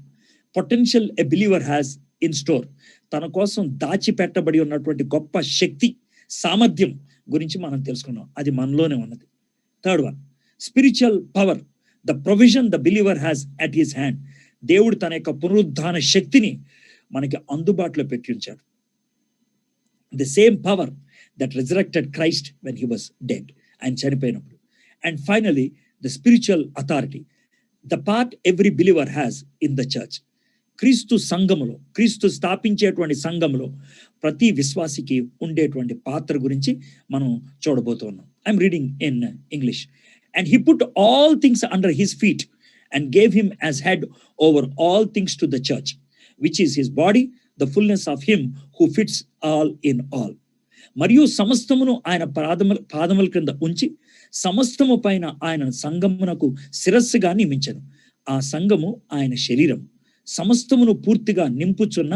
Potential a believer has in store, తన కోసం దాచిపెట్టబడి ఉన్నటువంటి గొప్ప శక్తి, సామర్థ్యం గురించి మనం తెలుసుకున్నాం. అది మనలోనే ఉన్నది. Third one, spiritual power, the provision the believer has at his hand. దేవుడు తన యొక్క పునరుద్ధాన శక్తిని మనకి అందుబాటులో పెట్టి ఉంచాడు. The same power that resurrected Christ when he was dead, ఆయన చనిపోయినప్పుడు. And finally the spiritual authority, the part every believer has in the church. క్రీస్తు సంఘములో, క్రీస్తు స్థాపించేటువంటి సంఘములో ప్రతి విశ్వాసికి ఉండేటువంటి పాత్ర గురించి మనం చూడబోతున్నాం. I'm reading in English. And he put all things under his feet and gave him as head over all things to the church, which is his body, the fullness of him who fits all in all. మరియు సమస్తమును ఆయన పాదముల క్రింద ఉంచి సమస్తము పైన ఆయన సంఘమునకు శిరస్సుగా నియమించెను. ఆ సంఘము ఆయన శరీరం, సమస్తమును పూర్తిగా నింపుచున్న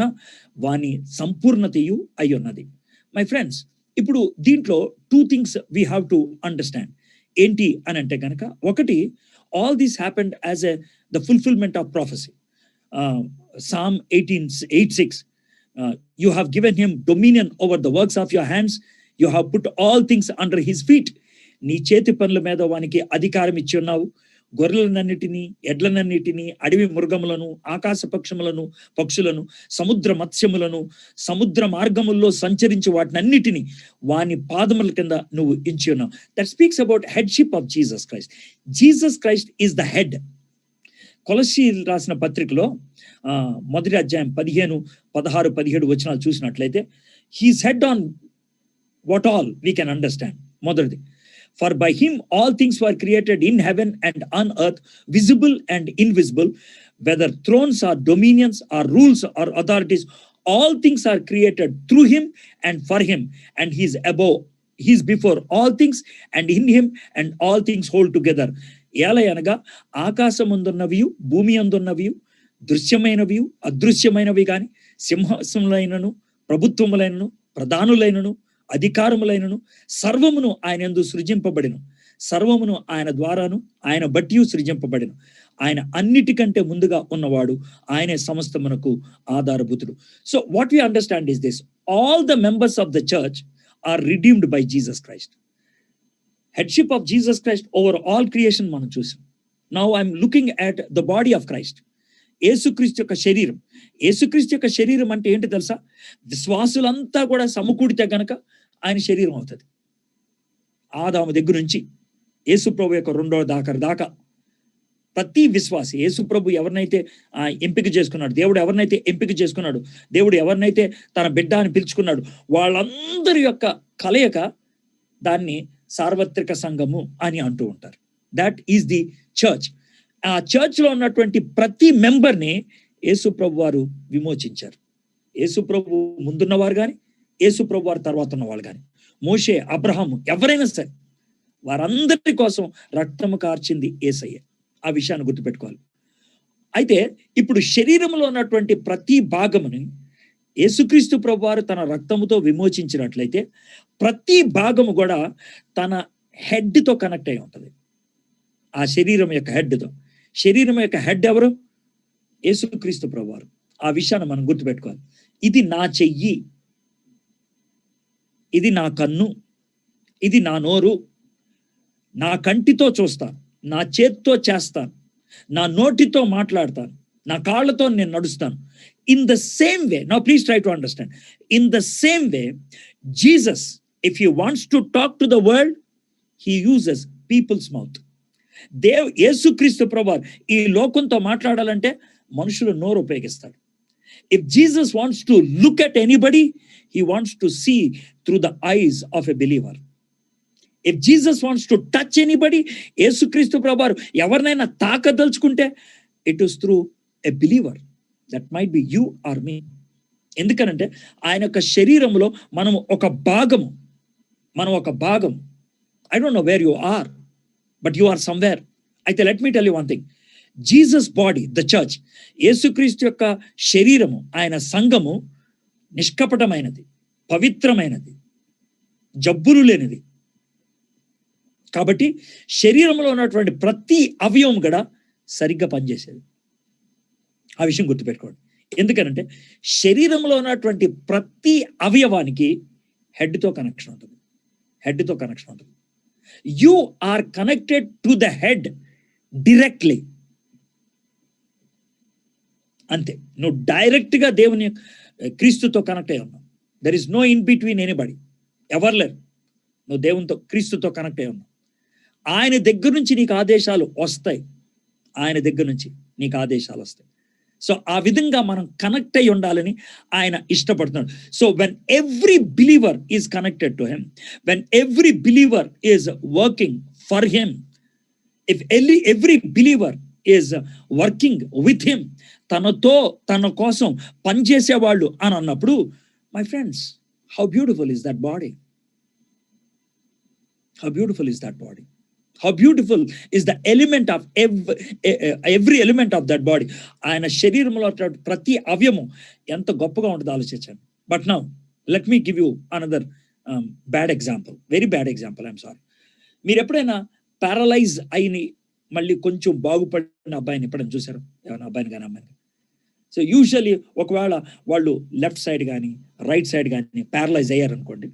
వాని సంపూర్ణతయు అయ్యున్నది. మై ఫ్రెండ్స్, ఇప్పుడు దీంట్లో 2 things we have to understand. ఏంటి అని అంటే కనుక, ఒకటి, all this happened as the fulfillment of prophecy. Psalm 18:8-6, you have given him dominion over the works of your hands, you have put all things under his feet. నీ చేతి పనుల మీద వానికి అధికారం ఇచ్చి ఉన్నావు. గొర్రెలనన్నిటినీ, ఎడ్లనన్నిటినీ, అడవి మృగములను, ఆకాశ పక్షులను, సముద్ర మత్స్యములను, సముద్ర మార్గముల్లో సంచరించి వాటినన్నిటినీ వాని పాదముల కింద నువ్వు ఇచ్చి ఉన్నావు. That speaks about headship of Jesus Christ. Jesus Christ is the head. కొలస్సీయులకు రాసిన పత్రికలో 1వ అధ్యాయం 15-16-17 వచనాలు చూసినట్లయితే, he's head on what all we can understand. మొదటిది, for by him all things were created in heaven and on earth, visible and invisible, whether thrones or dominions or rules or authorities, all things are created through him and for him, and he is above, he is before all things, and in him and all things hold together. ఏలయనగా ఆకాశమందున్నవియు భూమి అందున్నవియు, దృశ్యమైనవియు అదృశ్యమైనవి కాని, సింహాసములైనను, ప్రభుత్వములైనను, ప్రధానులైనను, అధికారములైనను సర్వమును ఆయన యందు సృజింపబడిను. సర్వమును ఆయన ద్వారాను ఆయన బట్టి సృజింపబడిను. ఆయన అన్నిటికంటే ముందుగా ఉన్నవాడు, ఆయనే సమస్తమునకు ఆధారభూతుడు. So what we understand is this, all the members of the church are redeemed by Jesus Christ. Headship of Jesus Christ over all creation మనం చూసాం. Now I'm looking at the body of Christ. యేసుక్రీస్తు యొక్క శరీరం. యేసుక్రీస్తు యొక్క శరీరం అంటే ఏంటి తెలుసా? విశ్వాసులంతా కూడా సమకూడితే గనక ఆయన శరీరం అవుతుంది. ఆదాము దగ్గర నుంచి యేసు ప్రభు యొక్క రెండో దాకా ప్రతి విశ్వాసి, యేసు ప్రభు ఎవరినైతే ఎంపిక చేసుకున్నాడు, దేవుడు ఎవరినైతే ఎంపిక చేసుకున్నాడు, దేవుడు ఎవరినైతే తన బిడ్డ అని పిలుచుకున్నాడు, వాళ్ళందరి యొక్క కలయిక దాన్ని సార్వత్రిక సంఘము అని అంటూ ఉంటారు. That is the church. ఆ చర్చ్ లో ఉన్నటువంటి ప్రతి మెంబర్ని యేసు ప్రభు వారు విమోచించారు. యేసు ప్రభు ముందున్నవారు కానీ, యేసు ప్రభు వారు తర్వాత ఉన్నవాళ్ళు కానీ, మోషే, అబ్రహాము, ఎవరైనా సరే వారందరి కోసం రక్తము కార్చింది యేసయ్య. ఆ విషయాన్ని గుర్తుపెట్టుకోవాలి. అయితే ఇప్పుడు శరీరంలో ఉన్నటువంటి ప్రతి భాగముని యేసుక్రీస్తు ప్రభు వారు తన రక్తముతో విమోచించినట్లయితే ప్రతి భాగము కూడా తన హెడ్తో కనెక్ట్ అయి ఉంటుంది. ఆ శరీరం యొక్క హెడ్తో. శరీరం యొక్క హెడ్ ఎవరు? యేసుక్రీస్తు ప్రభు వారు. ఆ విషయాన్ని మనం గుర్తుపెట్టుకోవాలి. ఇది నా చెయ్యి, ఇది నా కన్ను, ఇది నా నోరు, నా కంటితో చూస్తాను, నా చేత్తో చేస్తాను, నా నోటితో మాట్లాడతాను, నా కాళ్ళతో నేను నడుస్తాను. In the same way, now please try to understand, in the same way Jesus, if he wants to talk to the world, he uses people's mouth. యేసుక్రీస్తు ప్రభువారు ఈ లోకంతో మాట్లాడాలంటే మనుషులు నోరు ఉపయోగిస్తాడు. If Jesus wants to look at anybody, he wants to see through the eyes of a believer. If Jesus wants to touch anybody, యేసుక్రీస్తు ప్రభువారు ఎవరినైనా తాకదలుచుకుంటే it is through a believer. That might be you or me. ఎందుకనంటే ఆయన యొక్క శరీరంలో మనం ఒక భాగము. I don't know where you are, but you are somewhere. అయితే let me tell you one thing. Jesus body, the church, యేసుక్రీస్తు యొక్క శరీరము, ఆయన సంఘము నిష్కపటమైనది, పవిత్రమైనది, జబ్బులు లేనిది. కాబట్టి శరీరంలో ఉన్నటువంటి ప్రతి అవయవం కూడా సరిగ్గా పనిచేసేది. ఆ విషయం గుర్తుపెట్టుకోండి. ఎందుకనంటే శరీరంలో ఉన్నటువంటి ప్రతి అవయవానికి హెడ్తో కనెక్షన్ ఉంటుంది. You are connected to the head directly. అంతే. నువ్వు డైరెక్ట్గా దేవుని క్రీస్తుతో కనెక్ట్ అయి ఉన్నావు. There is no in between anybody. ఎవరు లేరు. నువ్వు దేవునితో, క్రీస్తుతో కనెక్ట్ అయి ఉన్నావు. ఆయన దగ్గర నుంచి నీకు ఆదేశాలు వస్తాయి. సో ఆ విధంగా మనం కనెక్ట్ అయి ఉండాలని ఆయన ఇష్టపడుతున్నాడు. So when every believer is connected to him, when every believer is working for him, if every believer is working with him, తన కోసం పనిచేసేవాళ్ళు అని అన్నప్పుడు, my friends, how beautiful is that body. How beautiful is the element of every element of that body. ఆయన శరీరంలో ప్రతి అవయము ఎంత గొప్పగా ఉంటుందో ఆలోచించండి. But now let me give you another bad example, very bad example. I'm sorry. మీరు ఎప్పుడైనా paralyse అయిన మళ్ళీ కొంచెం బాగుపడిన అబ్బాయిని ఎప్పుడైనా చూసారు? ఏమైనా అబ్బాయిని కానీ అమ్మాయిని? సో యూజువల్లీ ఒకవేళ వాళ్ళు లెఫ్ట్ సైడ్ కానీ రైట్ సైడ్ కానీ పారలైజ్ అయ్యారనుకోండి,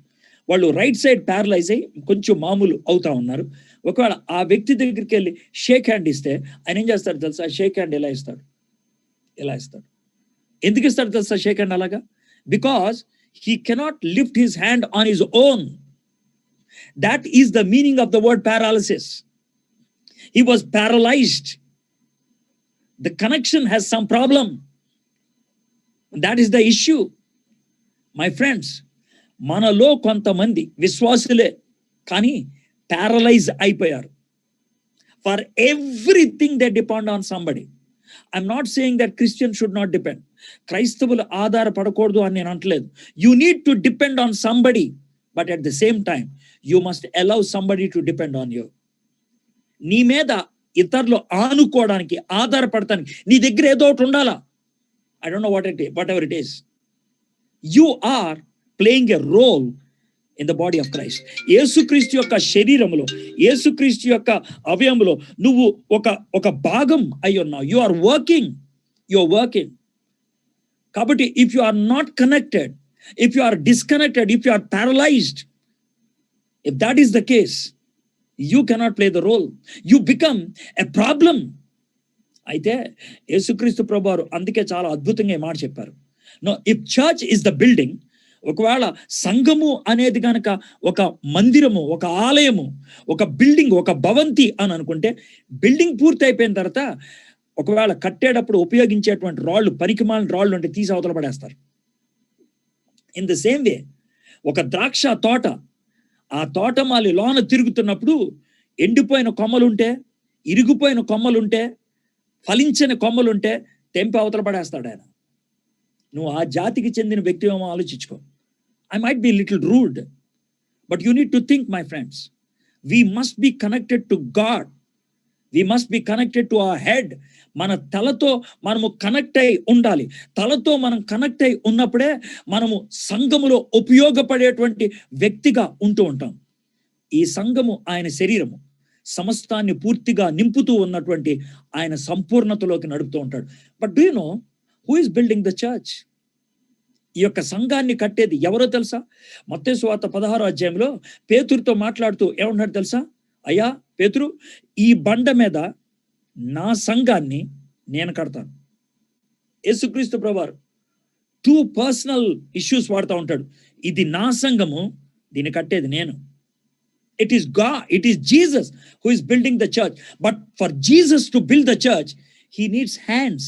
వాళ్ళు రైట్ సైడ్ పారలైజ్ అయ్యి కొంచెం మామూలు అవుతా ఉన్నారు. ఒకవేళ ఆ వ్యక్తి దగ్గరికి వెళ్ళి షేక్ హ్యాండ్ ఇస్తే ఆయన ఏం చేస్తాడు తెలుసా? షేక్ హ్యాండ్ ఎలా ఇస్తాడు? ఎందుకు ఇస్తాడు తెలుసా షేక్ హ్యాండ్ అలాగా? Because he cannot lift his hand on his own. That is the meaning of the word paralysis. He was paralysed. The connection has some problem. That is the issue. My friends, మనలో కొంతమంది విశ్వాసులే కానీ paralyse అయిపోయారు. For everything they depend on somebody. I'm not saying that Christian should not depend. క్రైస్తవులు ఆధారపడకూడదు అని నేను అంటలేదు. You need to depend on somebody, but at the same time you must allow somebody to depend on you. నీ మీద ఇతరులు ఆనుకోవడానికి, ఆధారపడటానికి నీ దగ్గర ఏదో ఒకటి ఉండాలా. I don't know whatever it is. You are playing a role in the body of Christ. యేసుక్రీస్తు యొక్క శరీరములో, యేసుక్రీస్తు యొక్క అవయములో నువ్వు ఒక భాగం అయి ఉన్నావు. You are working. కాబట్టి if you are not connected, if you are disconnected, if you are paralysed, if that is the case, you cannot play the role. You become a problem. అయితే యేసుక్రీస్తు ప్రభువారు అందుకే చాలా అద్భుతంగా ఈ మాట చెప్పారు. No, if church is the building, ఒకవేళ సంఘము అనేది కనుక ఒక మందిరము, ఒక ఆలయము, ఒక బిల్డింగ్, ఒక భవంతి అని అనుకుంటే, బిల్డింగ్ పూర్తి అయిపోయిన తర్వాత ఒకవేళ కట్టేటప్పుడు ఉపయోగించేటువంటి రాళ్ళు, పనికిమాలిన రాళ్ళు అంటే తీసి అవతల పడేస్తారు. ఇన్ ద సేమ్ వే ఒక ద్రాక్ష తోట, ఆ తోటమాలి లోన తిరుగుతున్నప్పుడు ఎండిపోయిన కొమ్మలుంటే, ఇరిగిపోయిన కొమ్మలుంటే, ఫలించని కొమ్మలుంటే తెంపి అవతల పడేస్తాడు ఆయన. నువ్వు ఆ జాతికి చెందిన వ్యక్తి ఏమో ఆలోచించుకో. I might be little rude, but you need to think my friends, we must be connected to God, we must be connected to our head. మన తలతో మనము కనెక్ట్ అయి ఉండాలి. తలతో మనం కనెక్ట్ అయి ఉన్నప్పుడే మనము సంఘములో ఉపయోగపడేటువంటి వ్యక్తిగా ఉంటూ ఉంటాం. ఈ సంఘము ఆయన శరీరము, సమస్తాన్ని పూర్తిగా నింపుతూ ఉన్నటువంటి ఆయన సంపూర్ణతలోకి నడుపుతూ ఉంటాడు. But do you know who is building the church? ఈ యొక్క సంఘాన్ని కట్టేది ఎవరో తెలుసా? మత్తయి సువార్త 16వ అధ్యాయంలో పేతురుతో మాట్లాడుతూ ఏమన్నాడు తెలుసా? అయ్యా పేతురు, ఈ బండ మీద నా సంఘాన్ని నేను కడతాను. యేసుక్రీస్తు ప్రభువారు 2 పర్సనల్ ఇష్యూస్ వాడుతూ ఉంటాడు. ఇది నా సంఘము, దీన్ని కట్టేది నేను. It is God, it is Jesus who is building the church. But for Jesus to build the church, he needs hands,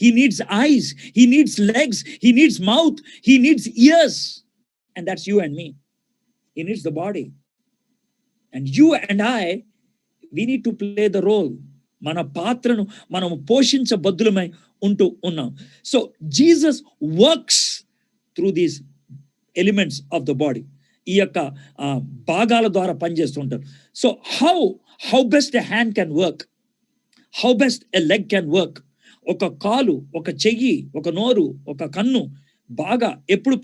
he needs eyes, he needs legs, he needs mouth, he needs ears. And that's you and me. He needs the body. And you and I, we need to play the role. మన పాత్రను మనము పోషించబద్దులమై ఉంటూ ఉన్నాం. So Jesus works through these elements of the body. ఈ యొక్క భాగాల ద్వారా పనిచేస్తుంటారు. So how best a hand can work, how best a leg can work. ఒక కాలు, ఒక చెయ్యి, ఒక నోరు, ఒక కన్ను బాగా ఎప్పుడు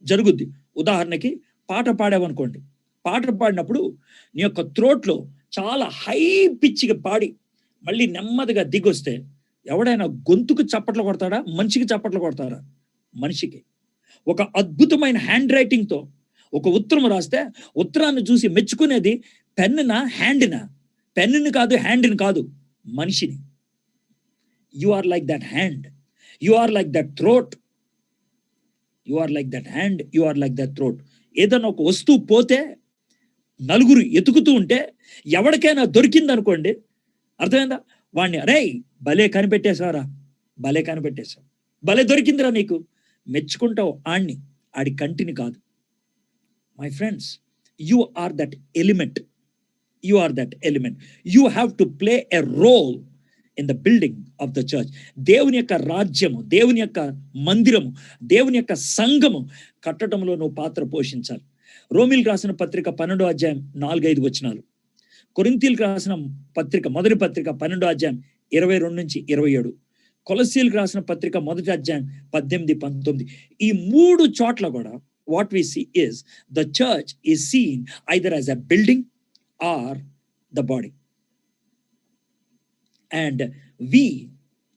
జరుగుద్ది? ఉదాహరణకి పాట పాడావనుకోండి, పాట పాడినప్పుడు నీ యొక్క థ్రోట్లో చాలా హై పిచ్చిగా పాడి మళ్ళీ నెమ్మదిగా దిగొస్తే ఎవడైనా గొంతుకు చప్పట్లు కొడతాడా? మనిషికి చప్పట్లు కొడతారా? మనిషికి. ఒక అద్భుతమైన హ్యాండ్ రైటింగ్తో ఒక ఉత్తరం రాస్తే ఉత్తరాన్ని చూసి మెచ్చుకునేది పెన్నునా హ్యాండ్నా? పెన్నుని కాదు, హ్యాండ్ని కాదు, మనిషిని. You are like that hand, you are like that throat, you are like that hand, you are like that throat. ఏదైనా ఒక వస్తువు పోతే నలుగురు ఎతుకుతూ ఉంటే ఎవరికైనా దొరికిందనుకోండి, అర్థమైందా? వాడిని అరే భలే కనిపెట్టేశారా, భలే కనిపెట్టేశావు, భలే దొరికిందిరా నీకు, మెచ్చుకుంటావు ఆడిని, ఆడి కంటిని కాదు. My friends, you are that element. You are that element. You have to play a role in the building of the church. దేవుని యొక్క రాజ్యము, దేవుని యొక్క మందిరము, దేవుని యొక్క సంఘము కట్టడంలో నువ్వు పాత్ర పోషించాలి. రోమిల్కి రాసిన పత్రిక 12వ అధ్యాయం 4-5 వచనాలు, కొరింథీయులకు రాసిన పత్రిక మొదటి పత్రిక 12వ అధ్యాయం 22 నుంచి 27, కొలస్సీయులకు రాసిన పత్రిక మొదటి అధ్యాయం 18-19. ఈ 3 చోట్ల కూడా what we see is the church is seen either as a building or the body. And we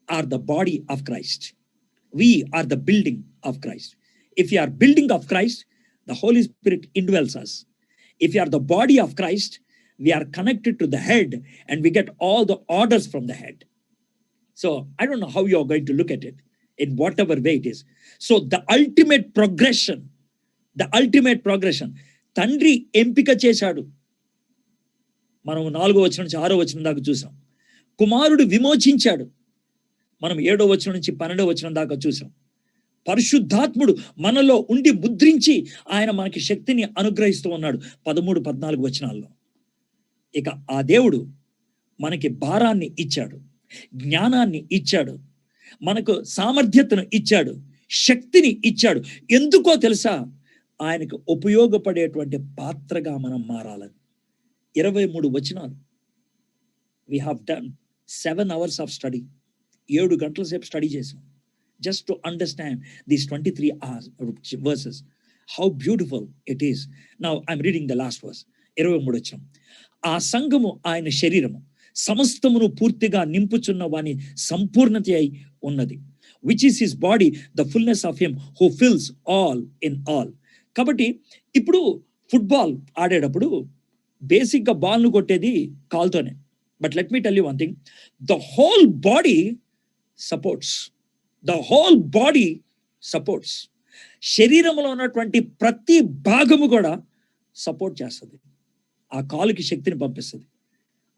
are the body of Christ. We are the building of Christ. If you are building of Christ, the Holy Spirit indwells us. If you are the body of Christ, we are connected to the head and we get all the orders from the head. So I don't know how you are going to look at it in whatever way it is. So the ultimate progression, తండ్రి ఎంపిక చేశాడు. మనం 4వ వచనం నుంచి 6వ వచనం దాకా చూసాం. కుమారుడు విమోచించాడు, మనం 7వ వచనం నుంచి 12వ వచనం దాకా చూసాం. పరిశుద్ధాత్ముడు మనలో ఉండి ముద్రించి ఆయన మనకి శక్తిని అనుగ్రహిస్తూ ఉన్నాడు 13-14 వచనాల్లో. ఇక ఆ దేవుడు మనకి భారాన్ని ఇచ్చాడు, జ్ఞానాన్ని ఇచ్చాడు, మనకు సామర్థ్యతను ఇచ్చాడు, శక్తిని ఇచ్చాడు. ఎందుకో తెలుసా? ఆయనకు ఉపయోగపడేటువంటి పాత్రగా మనం మారాలని. 23 వచనాలు. We have done 7 hours of study. 7 గంటల సేపు స్టడీ చేసాం just to understand these 23 verses. How beautiful it is. Now I'm reading the last verse. 23 వచనం. ఆ సంఘము ఆయన శరీరము, సమస్తమును పూర్తిగా నింపుచున్న వాని సంపూర్ణత అయి ఉన్నది. Which is his body, the fullness of him who fills all in all. కాబట్టి ఇప్పుడు ఫుట్బాల్ ఆడేటప్పుడు బేసిక్గా బాల్ను కొట్టేది కాలుతోనే, But let me tell you one thing, the whole body supports. The whole body supports. శరీరంలో ఉన్నటువంటి ప్రతి భాగము కూడా సపోర్ట్ చేస్తుంది, ఆ కాలుకి శక్తిని పంపిస్తుంది.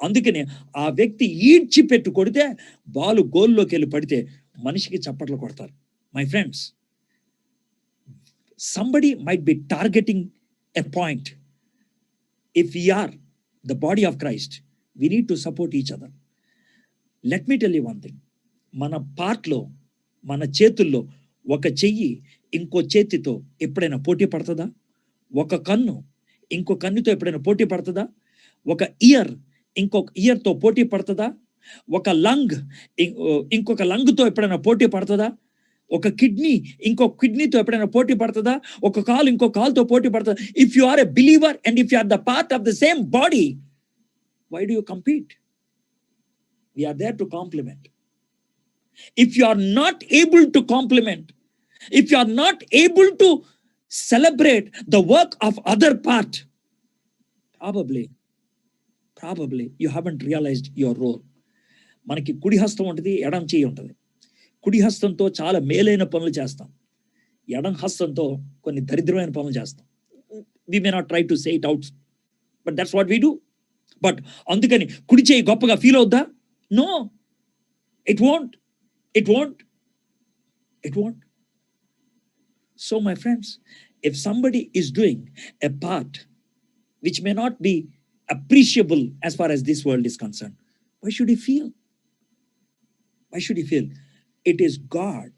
అందుకనే ఆ వ్యక్తి ఈడ్చి పెట్టు కొడితే బాలు గోల్లోకి వెళ్ళి పడితే మనిషికి చప్పట్లు కొడతారు. My friends, somebody might be targeting a point. If we are the body of Christ, we need to support each other. Let me tell you one thing, మన పార్ట్లో, మన చేతుల్లో ఒక చెయ్యి ఇంకో చేతితో ఎప్పుడైనా పోటీ పడుతుందా? ఒక కన్ను ఇంకో కన్నుతో ఎప్పుడైనా పోటీ పడుతుందా? ఒక ఇయర్ ఇంకొక ఇయర్తో పోటీ పడుతుందా? ఒక లంగ్ ఇంకొక లంగ్తో ఎప్పుడైనా పోటీ పడుతుందా? ఒక కిడ్నీ ఇంకో కిడ్నీతో ఎప్పుడైనా పోటీ పడుతుందా? ఒక కాలు ఇంకో కాలుతో పోటీ పడుతుందా? If you are a believer and if you are the part of the same body, why do you compete? We are there to complement. If you are not able to complement, if you are not able to celebrate the work of other part, probably you haven't realized your role. మనకి కుడి హస్తం ఉంటుంది, ఎడం చేయి ఉంటుంది. కుడి హస్తంతో చాలా మేలైన పనులు చేస్తాం, ఎడం హస్తంతో కొన్ని దరిద్రమైన పనులు చేస్తాం. We may not try to say it out, but that's what we do. But అందుకని కుడి చేయి గొప్పగా ఫీల్ అవుద్దా? No, it won't. So my friends, if somebody is doing a part which may not be appreciable as far as this world is concerned, why should he feel? It is God,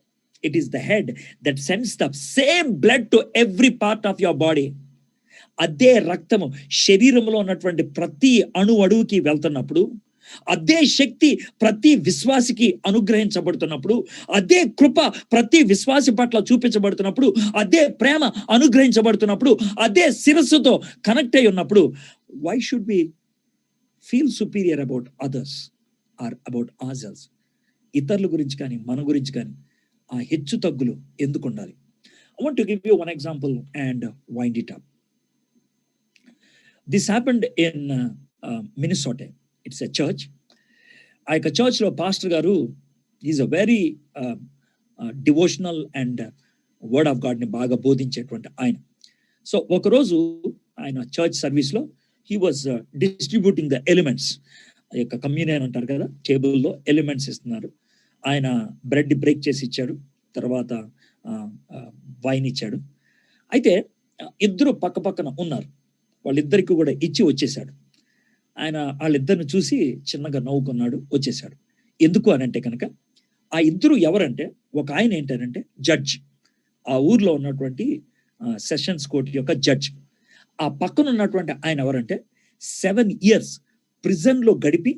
it is the head that sends the same blood to every part of your body. అదే రక్తము శరీరంలో ఉన్నటువంటి ప్రతి అణువుకి వెళ్తున్నప్పుడు, అదే శక్తి ప్రతి విశ్వాసికి అనుగ్రహించబడుతున్నప్పుడు, అదే కృప ప్రతి విశ్వాసి పట్ల చూపించబడుతున్నప్పుడు, అదే ప్రేమ అనుగ్రహించబడుతున్నప్పుడు, అదే శిరస్సుతో కనెక్ట్ అయి ఉన్నప్పుడు, why should we feel superior about others or about ourselves? ఇతరుల గురించి కానీ మన గురించి కానీ ఆ హెచ్చు తగ్గులు ఎందుకు ఉండాలి? I want to give you one example and wind it up. This happened in Minnesota. It's a church. ఆ యొక్క చర్చ్లో పాస్టర్ గారు is a very devotional and word of గాడ్ని బాగా బోధించేటువంటి ఆయన. సో ఒకరోజు ఆయన చర్చ్ సర్వీస్లో he was distributing the elements. ఆ యొక్క కమ్యూనియన్ అంటారు కదా, టేబుల్లో ఎలిమెంట్స్ ఇస్తున్నారు. ఆయన బ్రెడ్ బ్రేక్ చేసి ఇచ్చాడు, తర్వాత వైన్ ఇచ్చాడు. అయితే ఇద్దరు పక్క పక్కన ఉన్నారు, వాళ్ళిద్దరికి కూడా ఇచ్చి వచ్చేసాడు. ఆయన వాళ్ళిద్దరిని చూసి చిన్నగా నవ్వుకున్నాడు, వచ్చేసాడు. ఎందుకు అని అంటే కనుక ఆ ఇద్దరు ఎవరంటే, ఒక ఆయన ఏంటంటే జడ్జ్, ఆ ఊర్లో ఉన్నటువంటి సెషన్స్ కోర్ట్ యొక్క జడ్జ్. ఆ పక్కన ఉన్నటువంటి ఆయన ఎవరంటే 7 years ప్రిజన్లో గడిపి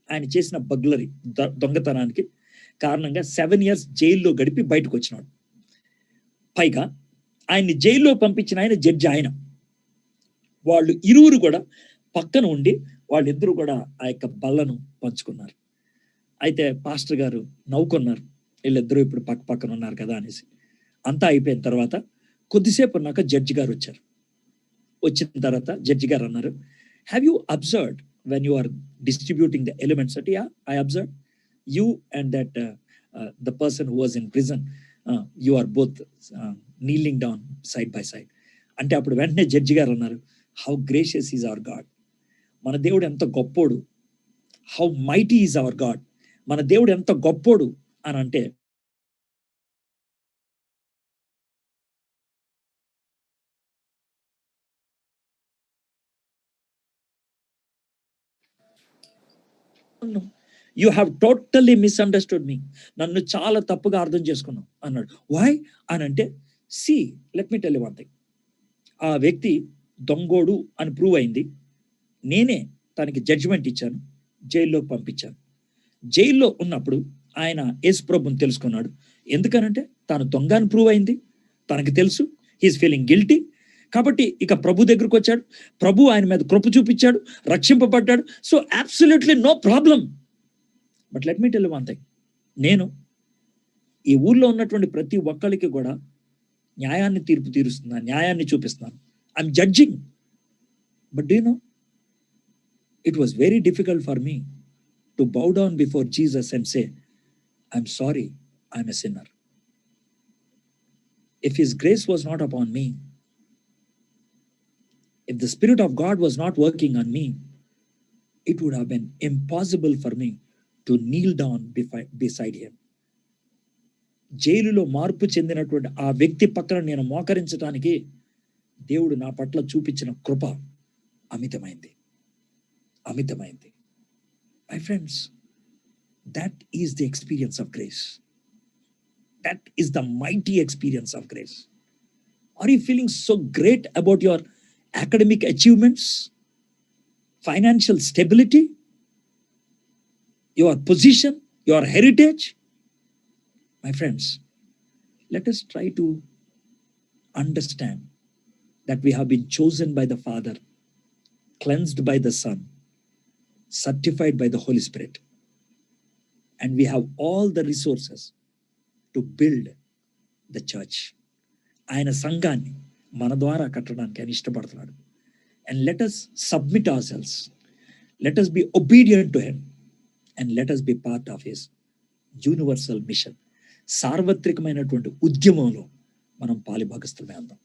ఆయన చేసిన బగ్లరీ దొంగతనానికి కారణంగా 7 years జైల్లో గడిపి బయటకు వచ్చినాడు. పైగా ఆయన్ని జైల్లో పంపించిన ఆయన జడ్జి ఆయన. వాళ్ళు ఇరువురు కూడా పక్కన ఉండి వాళ్ళిద్దరూ కూడా ఆ యొక్క బల్లను పంచుకున్నారు. అయితే పాస్టర్ గారు నవ్వుకున్నారు, వీళ్ళిద్దరూ ఇప్పుడు పక్క పక్కన ఉన్నారు కదా అనేసి. అంతా అయిపోయిన తర్వాత కొద్దిసేపు ఉన్నాక జడ్జి గారు వచ్చారు. వచ్చిన తర్వాత జడ్జి గారు అన్నారు, have you observed when you are distributing the elements? అంటే yeah, I observe you and that the person who was in prison, you are both kneeling down side by side. అంటే అప్పుడు వెంటనే జడ్జి గారు అన్నారు, how gracious is our God. మన దేవుడు ఎంత గొప్పోడు. How mighty is our God. మన దేవుడు ఎంత గొప్పోడు అని అంటే you have totally misunderstood me. నన్ను చాలా తప్పుగా అర్థం చేసుకున్నావు అన్నాడు. వై అని అంటే, see let me tell you one thing. ఆ వ్యక్తి దొంగోడు అని ప్రూవ్ అయింది. నేనే తనకి జడ్జిమెంట్ ఇచ్చాను, జైల్లోకి పంపించాను. జైల్లో ఉన్నప్పుడు ఆయన యేసు ప్రభుని తెలుసుకున్నాడు. ఎందుకనంటే తాను దొంగ అని ప్రూవ్ అయింది, తనకి తెలుసు. He is feeling guilty. కాబట్టి ఇక ప్రభు దగ్గరకు వచ్చాడు, ప్రభు ఆయన మీద కృప చూపించాడు, రక్షింపబడ్డాడు. So absolutely no problem. But let me tell you one thing, నేను ఈ ఊర్లో ఉన్నటువంటి ప్రతి ఒక్కరికి కూడా న్యాయాన్ని తీరుస్తున్నాను, న్యాయాన్ని చూపిస్తున్నాను. I'm judging. But do you know, it was very difficult for me to bow down before Jesus and say, I'm sorry, I'm a sinner. If his grace was not upon me, if the Spirit of God was not working on me, it would have been impossible for me to kneel down beside him. జైలులో మార్పు చెందినటువంటి ఆ వ్యక్తి పక్కన నేను మోకరించడానికి దేవుడు నా పట్ల చూపించిన కృప అమితమైంది, అమితమైంది. My friends, that is the experience of grace. That is the mighty experience of grace. Are you feeling so great about your academic achievements, financial stability, your position, your heritage? My friends, let us try to understand that we have been chosen by the Father, cleansed by the Son, certified by the Holy Spirit, and we have all the resources to build the church. ఆయన సంఘాన్ని మన ద్వారా కట్టడానికి ఆయన ఇష్టపడుతున్నాడు. And let us submit ourselves. Let us be obedient to him. And let us be part of his universal mission. సార్వత్రికమైనటువంటి ఉద్యమంలో మనం పాలిభాగస్తులమే అందాం.